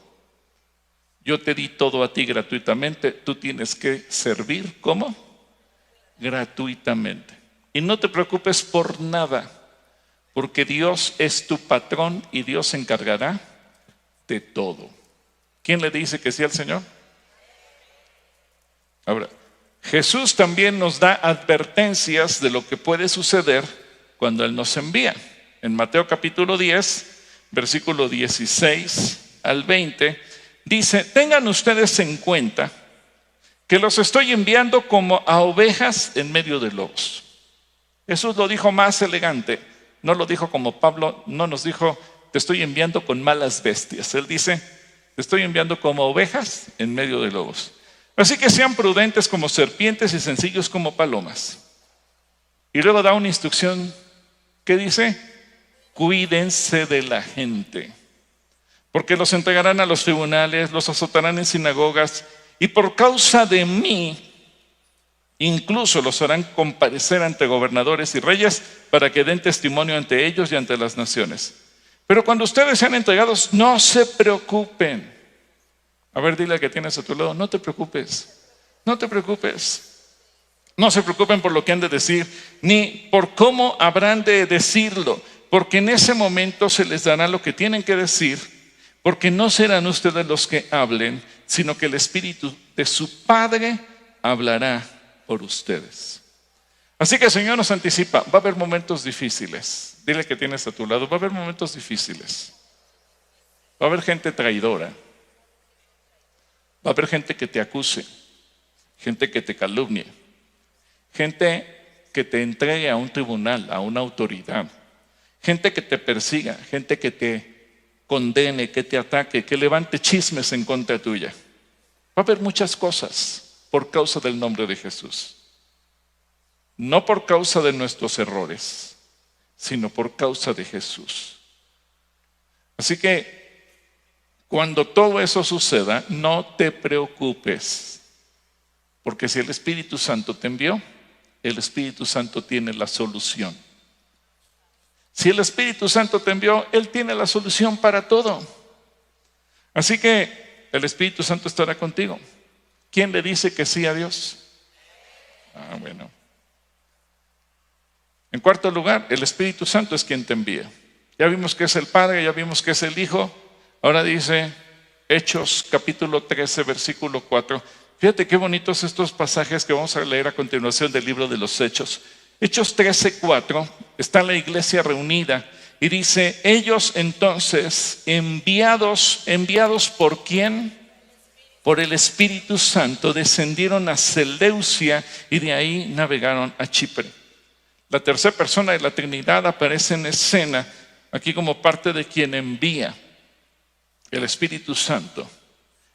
Yo te di todo a ti gratuitamente, tú tienes que servir, ¿cómo? Gratuitamente. Y no te preocupes por nada, porque Dios es tu patrón y Dios se encargará de todo. ¿Quién le dice que sí al Señor? Ahora, Jesús también nos da advertencias de lo que puede suceder cuando Él nos envía. En Mateo capítulo 10, versículo 16 al 20, dice, tengan ustedes en cuenta que los estoy enviando como a ovejas en medio de lobos. Jesús lo dijo más elegante, no lo dijo como Pablo, no nos dijo, te estoy enviando con malas bestias. Él dice, te estoy enviando como ovejas en medio de lobos. Así que sean prudentes como serpientes y sencillos como palomas. Y luego da una instrucción que dice, cuídense de la gente, porque los entregarán a los tribunales, los azotarán en sinagogas, y por causa de mí, incluso los harán comparecer ante gobernadores y reyes para que den testimonio ante ellos y ante las naciones. Pero cuando ustedes sean entregados, no se preocupen. A ver, dile al que tienes a tu lado, no te preocupes, no te preocupes. No se preocupen por lo que han de decir, ni por cómo habrán de decirlo, porque en ese momento se les dará lo que tienen que decir, porque no serán ustedes los que hablen, sino que el Espíritu de su Padre hablará por ustedes. Así que el Señor nos anticipa, va a haber momentos difíciles. Dile que tienes a tu lado, va a haber momentos difíciles. Va a haber gente traidora. Va a haber gente que te acuse, gente que te calumnie, gente que te entregue a un tribunal, a una autoridad, gente que te persiga, gente que te condene, que te ataque, que levante chismes en contra tuya. Va a haber muchas cosas por causa del nombre de Jesús. No por causa de nuestros errores, sino por causa de Jesús. Así que cuando todo eso suceda, no te preocupes, porque si el Espíritu Santo te envió, el Espíritu Santo tiene la solución. Si el Espíritu Santo te envió, Él tiene la solución para todo. Así que el Espíritu Santo estará contigo. ¿Quién le dice que sí a Dios? Ah, bueno. En cuarto lugar, el Espíritu Santo es quien te envía. Ya vimos que es el Padre, ya vimos que es el Hijo. Ahora dice Hechos capítulo 13, versículo 4. Fíjate qué bonitos estos pasajes que vamos a leer a continuación del libro de los Hechos. Hechos 13, 4, está la iglesia reunida y dice, ellos entonces enviados ¿por quién? Por el Espíritu Santo descendieron a Seleucia y de ahí navegaron a Chipre. La tercera persona de la Trinidad aparece en escena aquí como parte de quien envía. El Espíritu Santo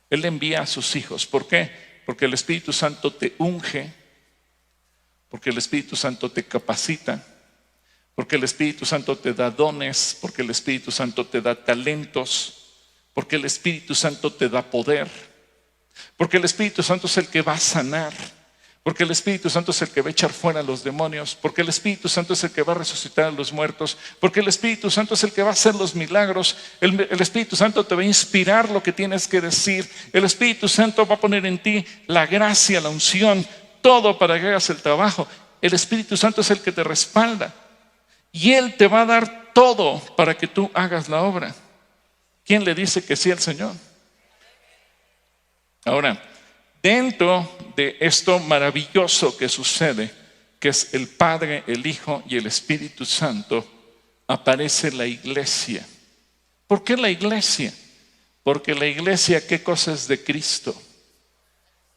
Él envía a sus hijos. ¿Por qué? Porque el Espíritu Santo te unge, porque el Espíritu Santo te capacita, porque el Espíritu Santo te da dones, porque el Espíritu Santo te da talentos, porque el Espíritu Santo te da poder, porque el Espíritu Santo es el que va a sanar, porque el Espíritu Santo es el que va a echar fuera a los demonios, porque el Espíritu Santo es el que va a resucitar a los muertos, porque el Espíritu Santo es el que va a hacer los milagros. El Espíritu Santo te va a inspirar lo que tienes que decir. El Espíritu Santo va a poner en ti la gracia, la unción, todo para que hagas el trabajo. El Espíritu Santo es el que te respalda y Él te va a dar todo para que tú hagas la obra. ¿Quién le dice que sí al Señor? Ahora, dentro de esto maravilloso que sucede, que es el Padre, el Hijo y el Espíritu Santo, aparece la iglesia. ¿Por qué la iglesia? Porque la iglesia, ¿qué cosa es de Cristo?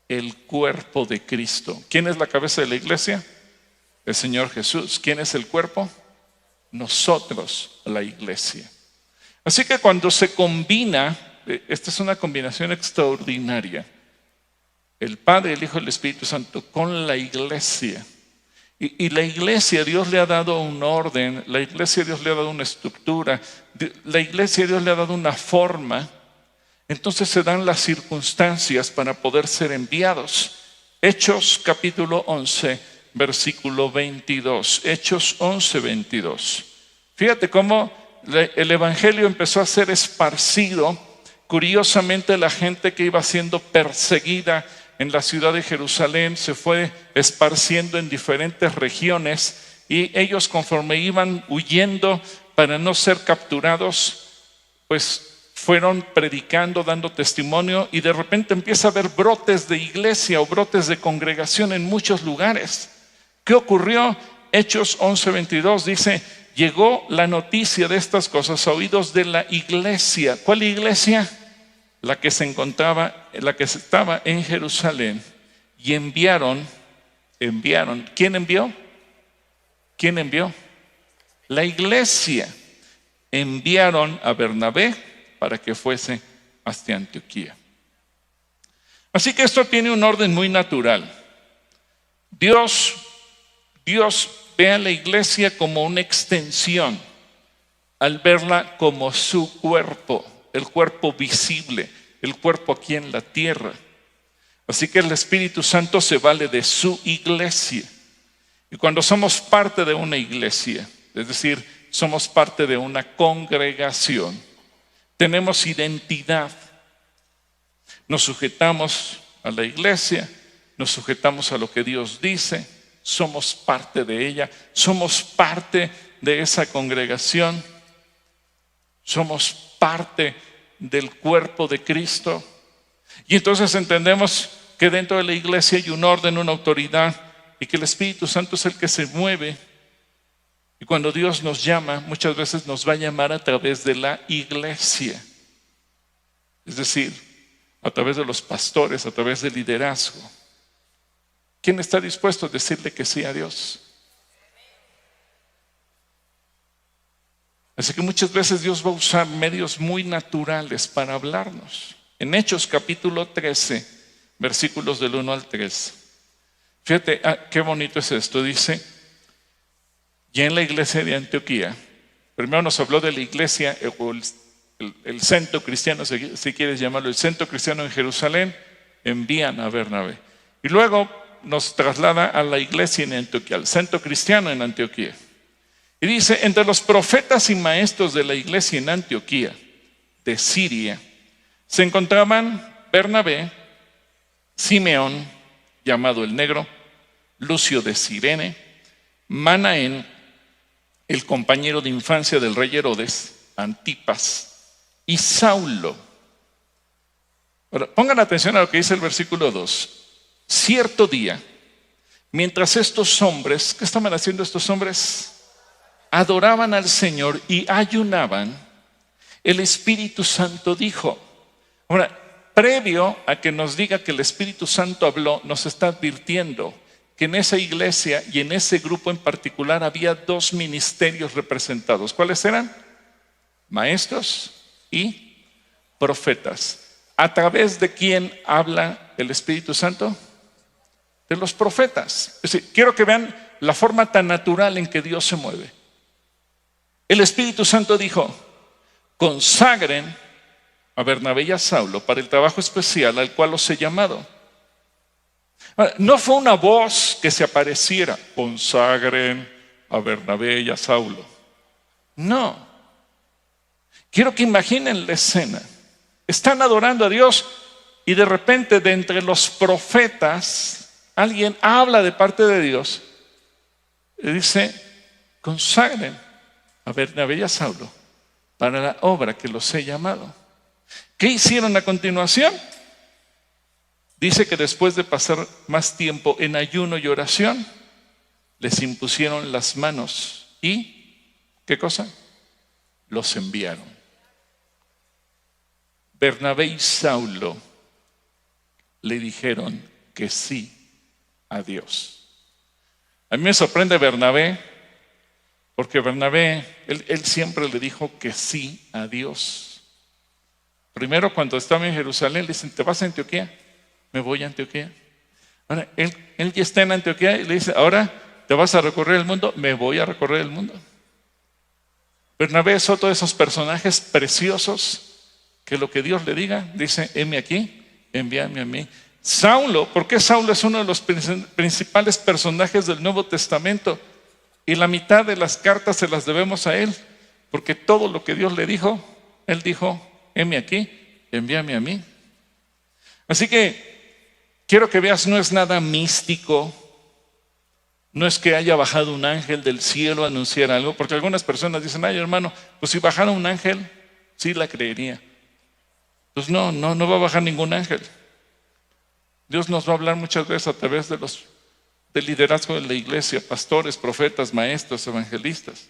El cuerpo de Cristo. ¿Quién es la cabeza de la iglesia? El Señor Jesús. ¿Quién es el cuerpo? Nosotros, la iglesia. Así que cuando se combina, esta es una combinación extraordinaria, el Padre, el Hijo y el Espíritu Santo con la iglesia. Y la iglesia, Dios le ha dado un orden, la iglesia, Dios le ha dado una estructura, la iglesia, Dios le ha dado una forma. Entonces se dan las circunstancias para poder ser enviados. Hechos capítulo 11, versículo 22. Hechos 11, 22. Fíjate cómo el evangelio empezó a ser esparcido. Curiosamente, la gente que iba siendo perseguida en la ciudad de Jerusalén se fue esparciendo en diferentes regiones, y ellos, conforme iban huyendo para no ser capturados, pues fueron predicando, dando testimonio, y de repente empieza a haber brotes de iglesia o brotes de congregación en muchos lugares. ¿Qué ocurrió? Hechos 11:22 dice: llegó la noticia de estas cosas a oídos de la iglesia. ¿Cuál iglesia? La que estaba en Jerusalén, y enviaron. ¿Quién envió? ¿Quién envió? La iglesia. Enviaron a Bernabé para que fuese hasta Antioquía. Así que esto tiene un orden muy natural. Dios ve a la iglesia como una extensión, al verla como su cuerpo, el cuerpo visible, el cuerpo aquí en la tierra. Así que el Espíritu Santo se vale de su iglesia. Y cuando somos parte de una iglesia, es decir, somos parte de una congregación, tenemos identidad. Nos sujetamos a la iglesia, nos sujetamos a lo que Dios dice, somos parte de ella, somos parte de esa congregación, somos parte del cuerpo de Cristo. Y entonces entendemos que dentro de la iglesia hay un orden, una autoridad, y que el Espíritu Santo es el que se mueve. Y cuando Dios nos llama, muchas veces nos va a llamar a través de la iglesia, es decir, a través de los pastores, a través del liderazgo. ¿Quién está dispuesto a decirle que sí a Dios? Así que muchas veces Dios va a usar medios muy naturales para hablarnos. En Hechos capítulo 13, versículos del 1 al 3. Fíjate, qué bonito es esto. Dice: ya en la iglesia de Antioquía, primero nos habló de la iglesia, el centro cristiano, si quieres llamarlo, el centro cristiano en Jerusalén, envían a Bernabé. Y luego nos traslada a la iglesia en Antioquía, al centro cristiano en Antioquía. Y dice: entre los profetas y maestros de la iglesia en Antioquía, de Siria, se encontraban Bernabé, Simeón, llamado el Negro, Lucio de Cirene, Manaén, el compañero de infancia del rey Herodes, Antipas, y Saulo. Ahora, pongan atención a lo que dice el versículo 2. Cierto día, mientras estos hombres, ¿qué estaban haciendo estos hombres? Adoraban al Señor y ayunaban, el Espíritu Santo dijo. Ahora, previo a que nos diga que el Espíritu Santo habló, nos está advirtiendo que en esa iglesia y en ese grupo en particular había dos ministerios representados. ¿Cuáles eran? Maestros y profetas. ¿A través de quién habla el Espíritu Santo? De los profetas. Es decir, quiero que vean la forma tan natural en que Dios se mueve. El Espíritu Santo dijo: consagren a Bernabé y a Saulo para el trabajo especial al cual los he llamado. Ahora, no fue una voz que se apareciera: consagren a Bernabé y a Saulo. No. Quiero que imaginen la escena. Están adorando a Dios y de repente de entre los profetas alguien habla de parte de Dios y dice: consagren a Bernabé y a Saulo para la obra que los he llamado. ¿Qué hicieron a continuación? Dice que después de pasar más tiempo en ayuno y oración, les impusieron las manos y, ¿qué cosa? Los enviaron. Bernabé y Saulo le dijeron que sí a Dios. A mí me sorprende Bernabé, porque Bernabé, él siempre le dijo que sí a Dios. Primero, cuando estaba en Jerusalén, le dicen: ¿te vas a Antioquía? Me voy a Antioquía. Ahora, él ya está en Antioquía y le dice: ahora te vas a recorrer el mundo. Me voy a recorrer el mundo. Bernabé es otro de esos personajes preciosos que lo que Dios le diga, dice: heme aquí, envíame a mí. Saulo, ¿por qué Saulo es uno de los principales personajes del Nuevo Testamento? Y la mitad de las cartas se las debemos a él, porque todo lo que Dios le dijo, él dijo: heme aquí, envíame a mí. Así que quiero que veas, no es nada místico, no es que haya bajado un ángel del cielo a anunciar algo, porque algunas personas dicen: ay, hermano, pues si bajara un ángel, sí la creería. Pues no va a bajar ningún ángel. Dios nos va a hablar muchas veces a través del liderazgo de la iglesia, pastores, profetas, maestros, evangelistas,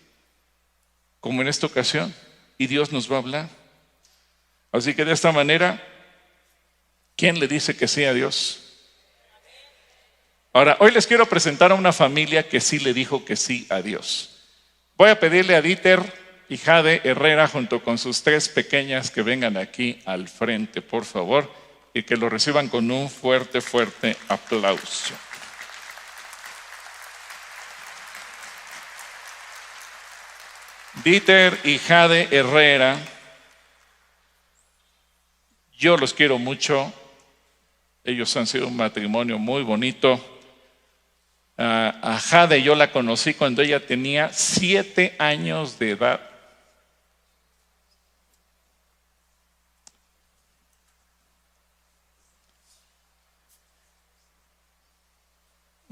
como en esta ocasión, y Dios nos va a hablar. Así que de esta manera, ¿quién le dice que sí a Dios? Ahora, hoy les quiero presentar a una familia que sí le dijo que sí a Dios. Voy a pedirle a Dieter y Jade Herrera, junto con sus 3 pequeñas, que vengan aquí al frente, por favor, y que lo reciban con un fuerte, fuerte aplauso. Dieter y Jade Herrera, yo los quiero mucho. Ellos han sido un matrimonio muy bonito. A Jade yo la conocí cuando ella tenía 7 años de edad.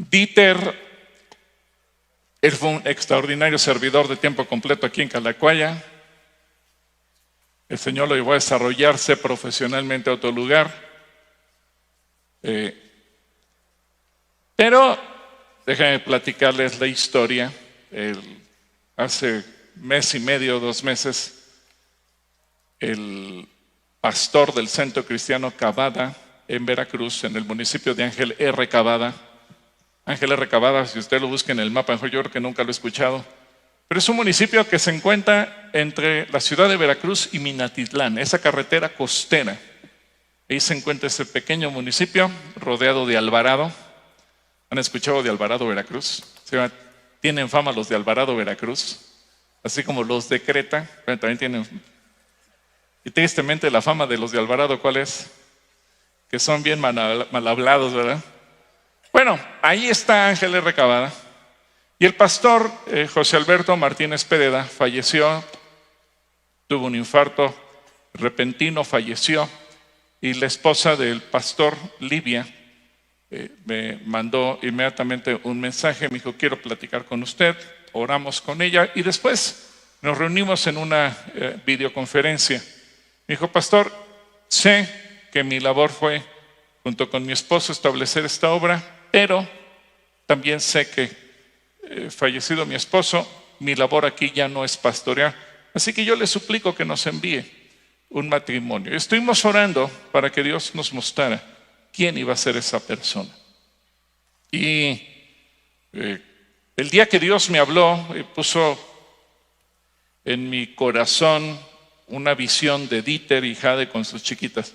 Dieter, él fue un extraordinario servidor de tiempo completo aquí en Calacuaya. El Señor lo llevó a desarrollarse profesionalmente a otro lugar. Pero déjenme platicarles la historia. Hace mes y medio, 2 meses, el pastor del Centro Cristiano Cavada en Veracruz, en el municipio de Ángel R. Cavada, si usted lo busca en el mapa, mejor yo creo que nunca lo he escuchado, pero es un municipio que se encuentra entre la ciudad de Veracruz y Minatitlán, esa carretera costera. Ahí se encuentra ese pequeño municipio rodeado de Alvarado. ¿Han escuchado de Alvarado, Veracruz? Tienen fama los de Alvarado, Veracruz, así como los de Creta, pero también tienen. Y tristemente la fama de los de Alvarado, ¿cuál es? Que son bien mal hablados, ¿verdad? Bueno, ahí está Ángel R. Cavada. Y el pastor José Alberto Martínez Pereda falleció, tuvo un infarto repentino, falleció. Y la esposa del pastor, Livia, me mandó inmediatamente un mensaje, me dijo: quiero platicar con usted. Oramos con ella y después nos reunimos en una videoconferencia. Me dijo: pastor, sé que mi labor fue, junto con mi esposo, establecer esta obra, pero también sé que fallecido mi esposo, mi labor aquí ya no es pastorear. Así que yo le suplico que nos envíe un matrimonio. Estuvimos orando para que Dios nos mostrara quién iba a ser esa persona. Y el día que Dios me habló, puso en mi corazón una visión de Dieter y Jade con sus chiquitas.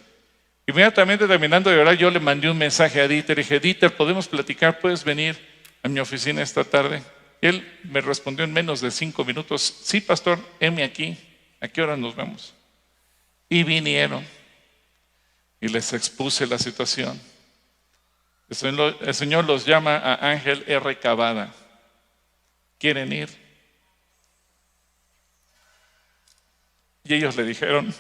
Inmediatamente terminando de orar, yo le mandé un mensaje a Dieter y dije, Dieter, ¿podemos platicar? ¿Puedes venir a mi oficina esta tarde? Él me respondió en menos de 5 minutos, sí, pastor, heme aquí, ¿a qué hora nos vemos? Y vinieron y les expuse la situación. El Señor los llama a Ángel R. Cavada. ¿Quieren ir? Y ellos le dijeron,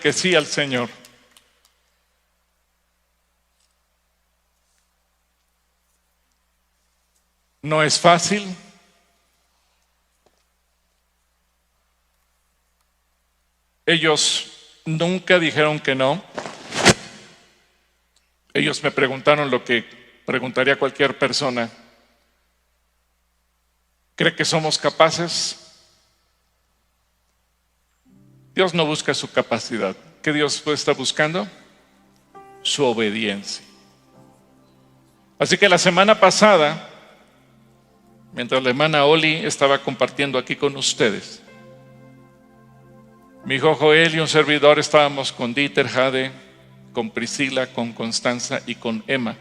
que sí al Señor. No es fácil. Ellos nunca dijeron que no. Ellos me preguntaron lo que preguntaría cualquier persona. ¿Cree que somos capaces? Dios no busca su capacidad. ¿Qué Dios está buscando? Su obediencia. Así que la semana pasada, mientras la hermana Oli estaba compartiendo aquí con ustedes, mi hijo Joel y un servidor estábamos con Dieter, Jade, con Priscila, con Constanza y con Emma,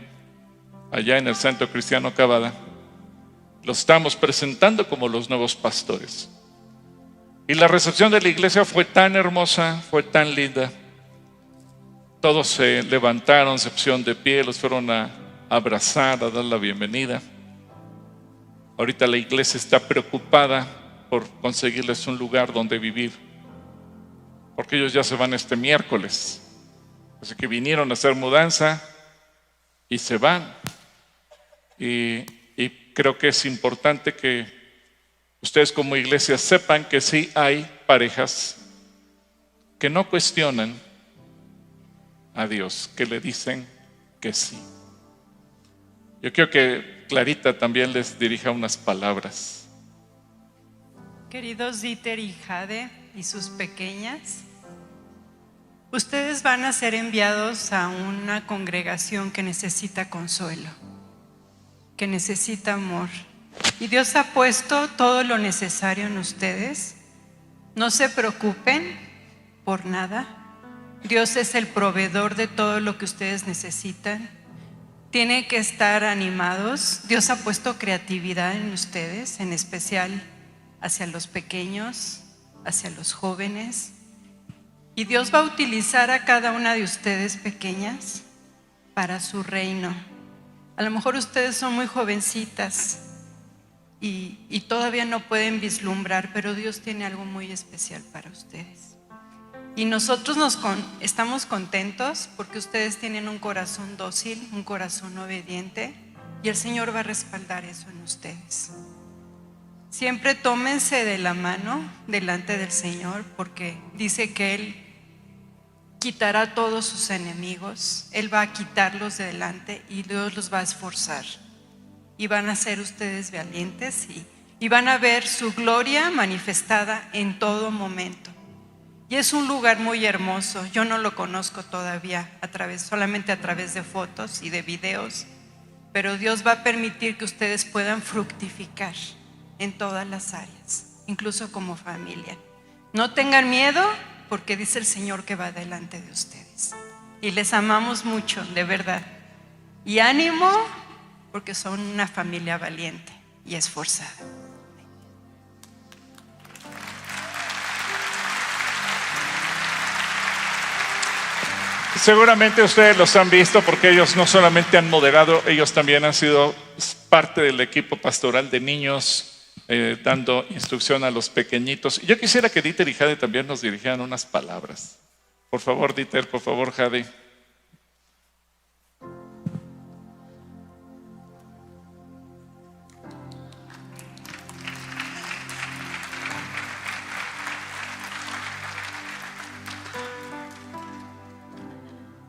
allá en el Centro Cristiano Cavada. Los estamos presentando como los nuevos pastores. Y la recepción de la iglesia fue tan hermosa, fue tan linda. Todos se levantaron, se pusieron de pie, los fueron a abrazar, a dar la bienvenida. Ahorita la iglesia está preocupada por conseguirles un lugar donde vivir, porque ellos ya se van este miércoles. Así que vinieron a hacer mudanza y se van. Y creo que es importante que ustedes como iglesia sepan que sí hay parejas que no cuestionan a Dios, que le dicen que sí. Yo quiero que Clarita también les dirija unas palabras. Queridos Dieter y Jade y sus pequeñas, ustedes van a ser enviados a una congregación que necesita consuelo, que necesita amor. Y Dios ha puesto todo lo necesario en ustedes. No se preocupen por nada. Dios es el proveedor de todo lo que ustedes necesitan. Tienen que estar animados. Dios ha puesto creatividad en ustedes, en especial hacia los pequeños, hacia los jóvenes. Y Dios va a utilizar a cada una de ustedes pequeñas para su reino. A lo mejor ustedes son muy jovencitas y todavía no pueden vislumbrar, pero Dios tiene algo muy especial para ustedes. Y nosotros estamos contentos porque ustedes tienen un corazón dócil, un corazón obediente, y el Señor va a respaldar eso en ustedes. Siempre tómense de la mano delante del Señor, porque dice que Él quitará a todos sus enemigos. Él va a quitarlos de delante y Dios los va a esforzar. Y van a ser ustedes valientes y van a ver su gloria manifestada en todo momento. Y es un lugar muy hermoso. Yo no lo conozco todavía solamente a través de fotos y de videos, pero Dios va a permitir que ustedes puedan fructificar en todas las áreas, incluso como familia. No tengan miedo, porque dice el Señor que va delante de ustedes. Y les amamos mucho, de verdad. Y ánimo, porque son una familia valiente y esforzada. Seguramente ustedes los han visto porque ellos no solamente han moderado, ellos también han sido parte del equipo pastoral de niños, dando instrucción a los pequeñitos. Yo quisiera que Dieter y Jade también nos dirigieran unas palabras. Por favor, Dieter, por favor, Jade.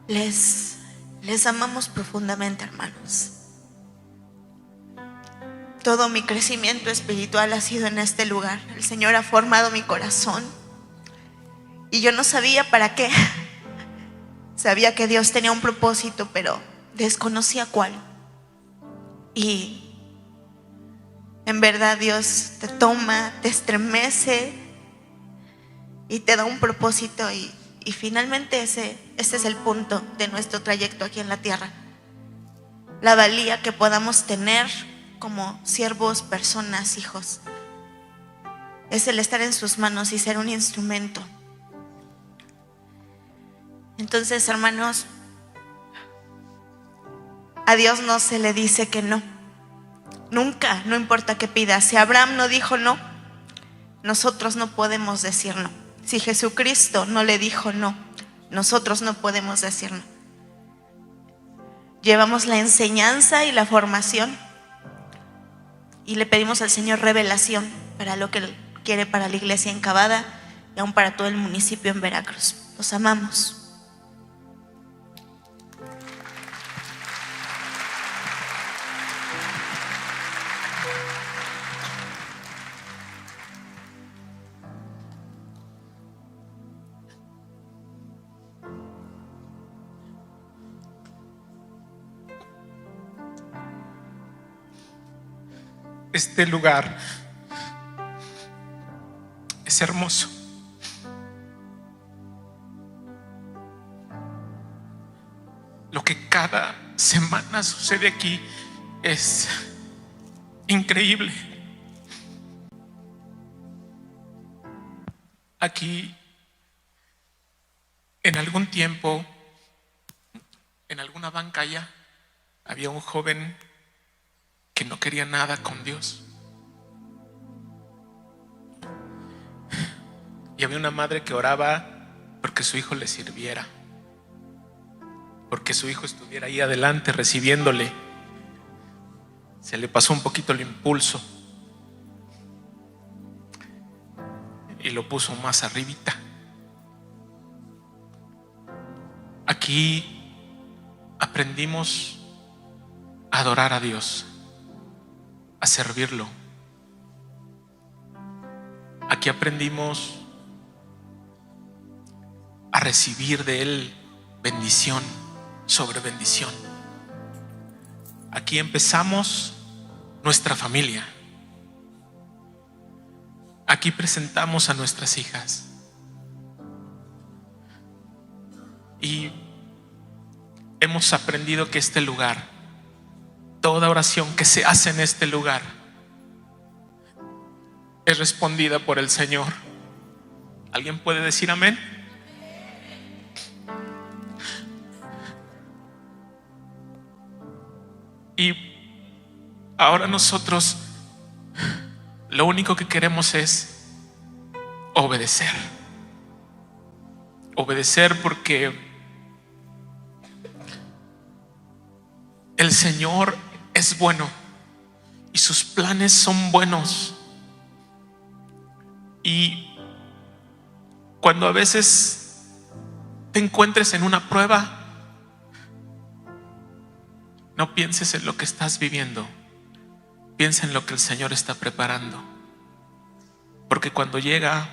Les amamos profundamente, hermanos. todo mi crecimiento espiritual ha sido en este lugar. El Señor ha formado mi corazón y yo no sabía para qué. Sabía que Dios tenía un propósito, pero desconocía cuál. Y en verdad Dios te toma, te estremece y te da un propósito, y finalmente ese es el punto de nuestro trayecto aquí en la tierra. La valía que podamos tener como siervos, personas, hijos, es el estar en sus manos y ser un instrumento. Entonces, hermanos, a Dios no se le dice que no. Nunca, no importa qué pida. Si Abraham no dijo no, nosotros no podemos decir no. Si Jesucristo no le dijo no, nosotros no podemos decir no. Llevamos la enseñanza y la formación y le pedimos al Señor revelación para lo que Él quiere para la iglesia en Cavada y aún para todo el municipio en Veracruz. Los amamos. Este lugar es hermoso. Lo que cada semana sucede aquí es increíble. Aquí, en algún tiempo, en alguna banca allá, había un joven que no quería nada con Dios. Y había una madre que oraba porque su hijo le sirviera, porque su hijo estuviera ahí adelante recibiéndole. Se le pasó un poquito el impulso y lo puso más arribita. Aquí aprendimos a adorar a Dios, a servirlo. Aquí aprendimos a recibir de Él bendición sobre bendición. Aquí empezamos nuestra familia. Aquí presentamos a nuestras hijas. Y hemos aprendido que este lugar, toda oración que se hace en este lugar, es respondida por el Señor. ¿Alguien puede decir amén? Y ahora nosotros lo único que queremos es obedecer. Obedecer porque el Señor es bueno y sus planes son buenos. Y cuando a veces te encuentres en una prueba, no pienses en lo que estás viviendo, piensa en lo que el Señor está preparando, porque cuando llega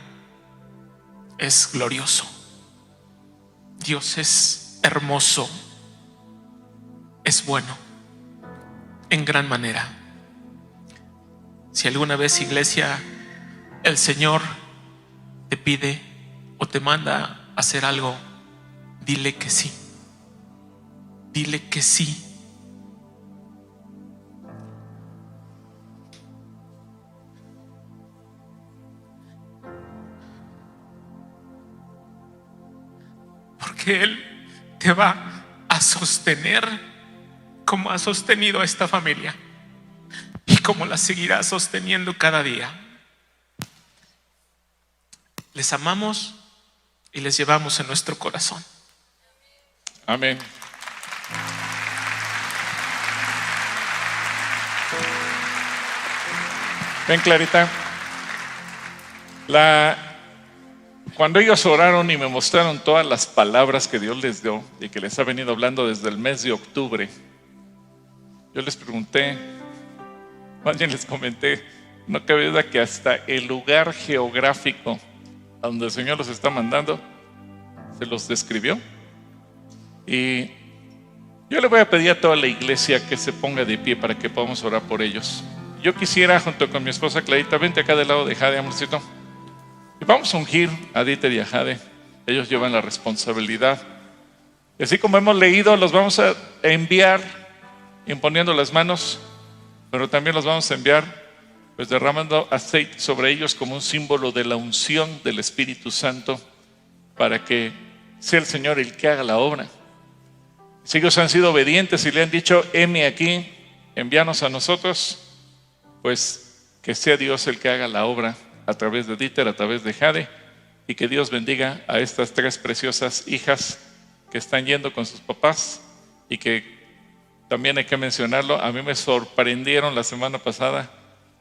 es glorioso. Dios es hermoso, es bueno en gran manera. Si alguna vez, iglesia, el Señor te pide o te manda a hacer algo, dile que sí. Dile que sí. Porque Él te va a sostener como ha sostenido a esta familia y como la seguirá sosteniendo cada día. Les amamos y les llevamos en nuestro corazón. Amén. Ven, Clarita. Cuando ellos oraron y me mostraron todas las palabras que Dios les dio y que les ha venido hablando desde el mes de octubre, yo les pregunté, Más bien les comenté, no cabe duda que hasta el lugar geográfico a donde el Señor los está mandando, se los describió. Y yo le voy a pedir a toda la iglesia que se ponga de pie para que podamos orar por ellos. Yo quisiera, junto con mi esposa Clarita, vente acá del lado de Jade, amorcito. Y vamos a ungir a Dieter y a Jade. Ellos llevan la responsabilidad. Y así como hemos leído, los vamos a enviar imponiendo las manos, pero también los vamos a enviar pues derramando aceite sobre ellos como un símbolo de la unción del Espíritu Santo, para que sea el Señor el que haga la obra. Si ellos han sido obedientes y le han dicho, heme aquí, envíanos a nosotros, pues que sea Dios el que haga la obra a través de Dieter, a través de Jade, y que Dios bendiga a estas 3 preciosas hijas que están yendo con sus papás, y que también hay que mencionarlo, a mí me sorprendieron la semana pasada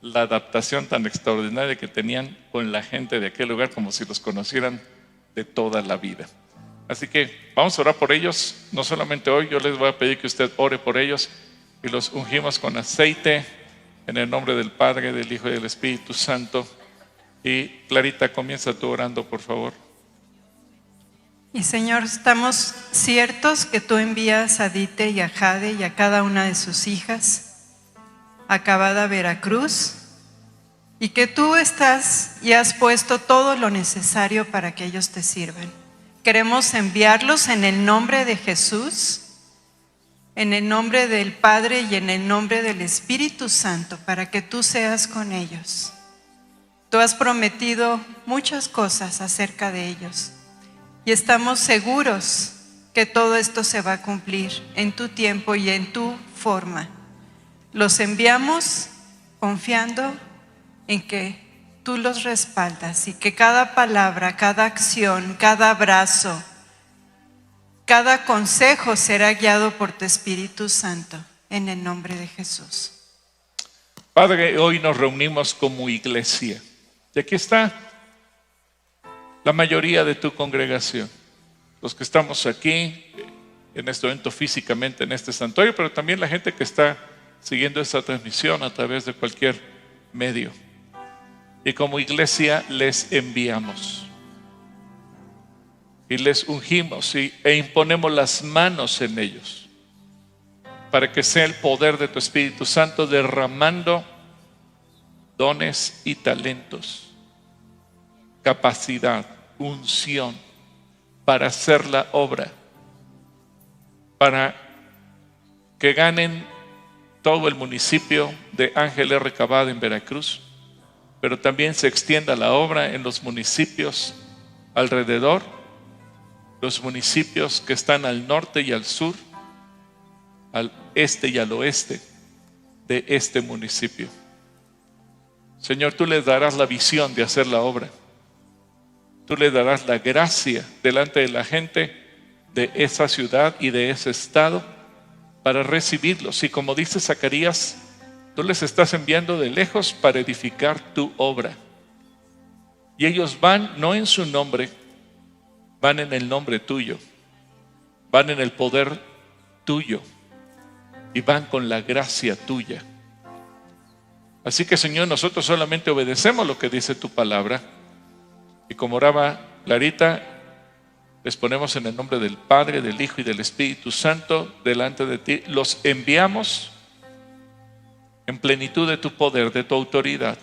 la adaptación tan extraordinaria que tenían con la gente de aquel lugar, como si los conocieran de toda la vida. Así que vamos a orar por ellos, no solamente hoy, yo les voy a pedir que usted ore por ellos, y los ungimos con aceite en el nombre del Padre, del Hijo y del Espíritu Santo. Y Clarita, comienza tú orando, por favor. Y Señor, estamos ciertos que tú envías a Dieter y a Jade y a cada una de sus hijas a Cavada, Veracruz, y que tú estás y has puesto todo lo necesario para que ellos te sirvan. Queremos enviarlos en el nombre de Jesús, en el nombre del Padre y en el nombre del Espíritu Santo, para que tú seas con ellos. Tú has prometido muchas cosas acerca de ellos y estamos seguros que todo esto se va a cumplir en tu tiempo y en tu forma. Los enviamos confiando en que tú los respaldas y que cada palabra, cada acción, cada abrazo, cada consejo será guiado por tu Espíritu Santo, en el nombre de Jesús. Padre, hoy nos reunimos como iglesia. Y aquí está la mayoría de tu congregación. Los que estamos aquí en este evento físicamente en este santuario, pero también la gente que está siguiendo esta transmisión a través de cualquier medio. Y como iglesia les enviamos y les ungimos e imponemos las manos en ellos, para que sea el poder de tu Espíritu Santo derramando dones y talentos, capacidad, unción para hacer la obra, para que ganen todo el municipio de Ángel R. Cavada en Veracruz, pero también se extienda la obra en los municipios alrededor, los municipios que están al norte y al sur, al este y al oeste de este municipio. Señor, tú les darás la visión de hacer la obra. Tú les darás la gracia delante de la gente de esa ciudad y de ese estado para recibirlos. Y como dice Zacarías, tú les estás enviando de lejos para edificar tu obra. Y ellos van no en su nombre, van en el nombre tuyo, van en el poder tuyo y van con la gracia tuya. Así que, Señor, nosotros solamente obedecemos lo que dice tu palabra. Y como oraba Clarita, les ponemos en el nombre del Padre, del Hijo y del Espíritu Santo delante de ti. Los enviamos en plenitud de tu poder, de tu autoridad,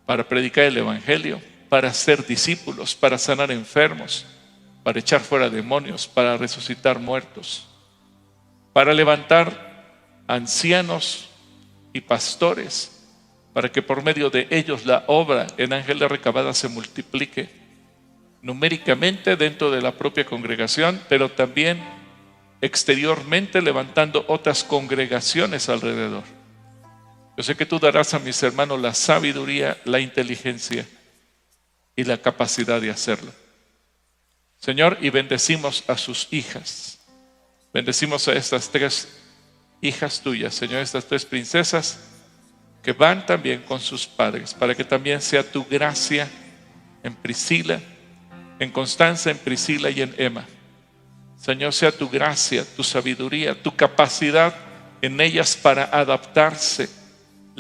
para predicar el Evangelio, para ser discípulos, para sanar enfermos, para echar fuera demonios, para resucitar muertos, para levantar ancianos y pastores, para que por medio de ellos la obra en Ángel de Recabada se multiplique numéricamente dentro de la propia congregación, pero también exteriormente levantando otras congregaciones alrededor. Yo sé que tú darás a mis hermanos la sabiduría, la inteligencia y la capacidad de hacerlo. Señor, y bendecimos a sus hijas. Bendecimos a estas 3 hijas tuyas, Señor, estas 3 princesas que van también con sus padres, para que también sea tu gracia en Priscila, en Constanza, en Priscila y en Emma. Señor, sea tu gracia, tu sabiduría, tu capacidad en ellas para adaptarse,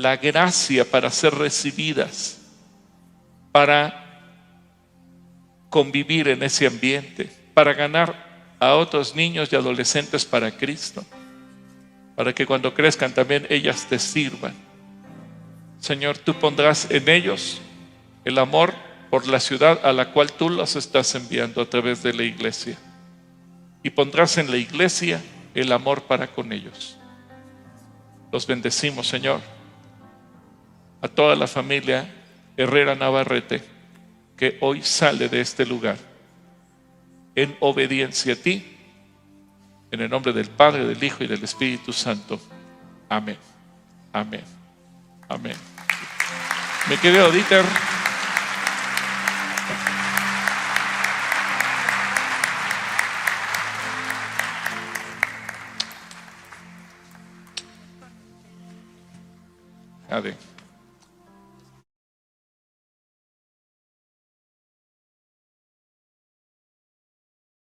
la gracia para ser recibidas, para convivir en ese ambiente, para ganar a otros niños y adolescentes para Cristo, para que cuando crezcan también ellas te sirvan. Señor, tú pondrás en ellos el amor por la ciudad a la cual tú los estás enviando a través de la iglesia, y pondrás en la iglesia el amor para con ellos. Los bendecimos, Señor, a toda la familia Herrera Navarrete que hoy sale de este lugar en obediencia a ti, en el nombre del Padre, del Hijo y del Espíritu Santo. Amén. Amén. Amén. Mi querido Dieter, Ade.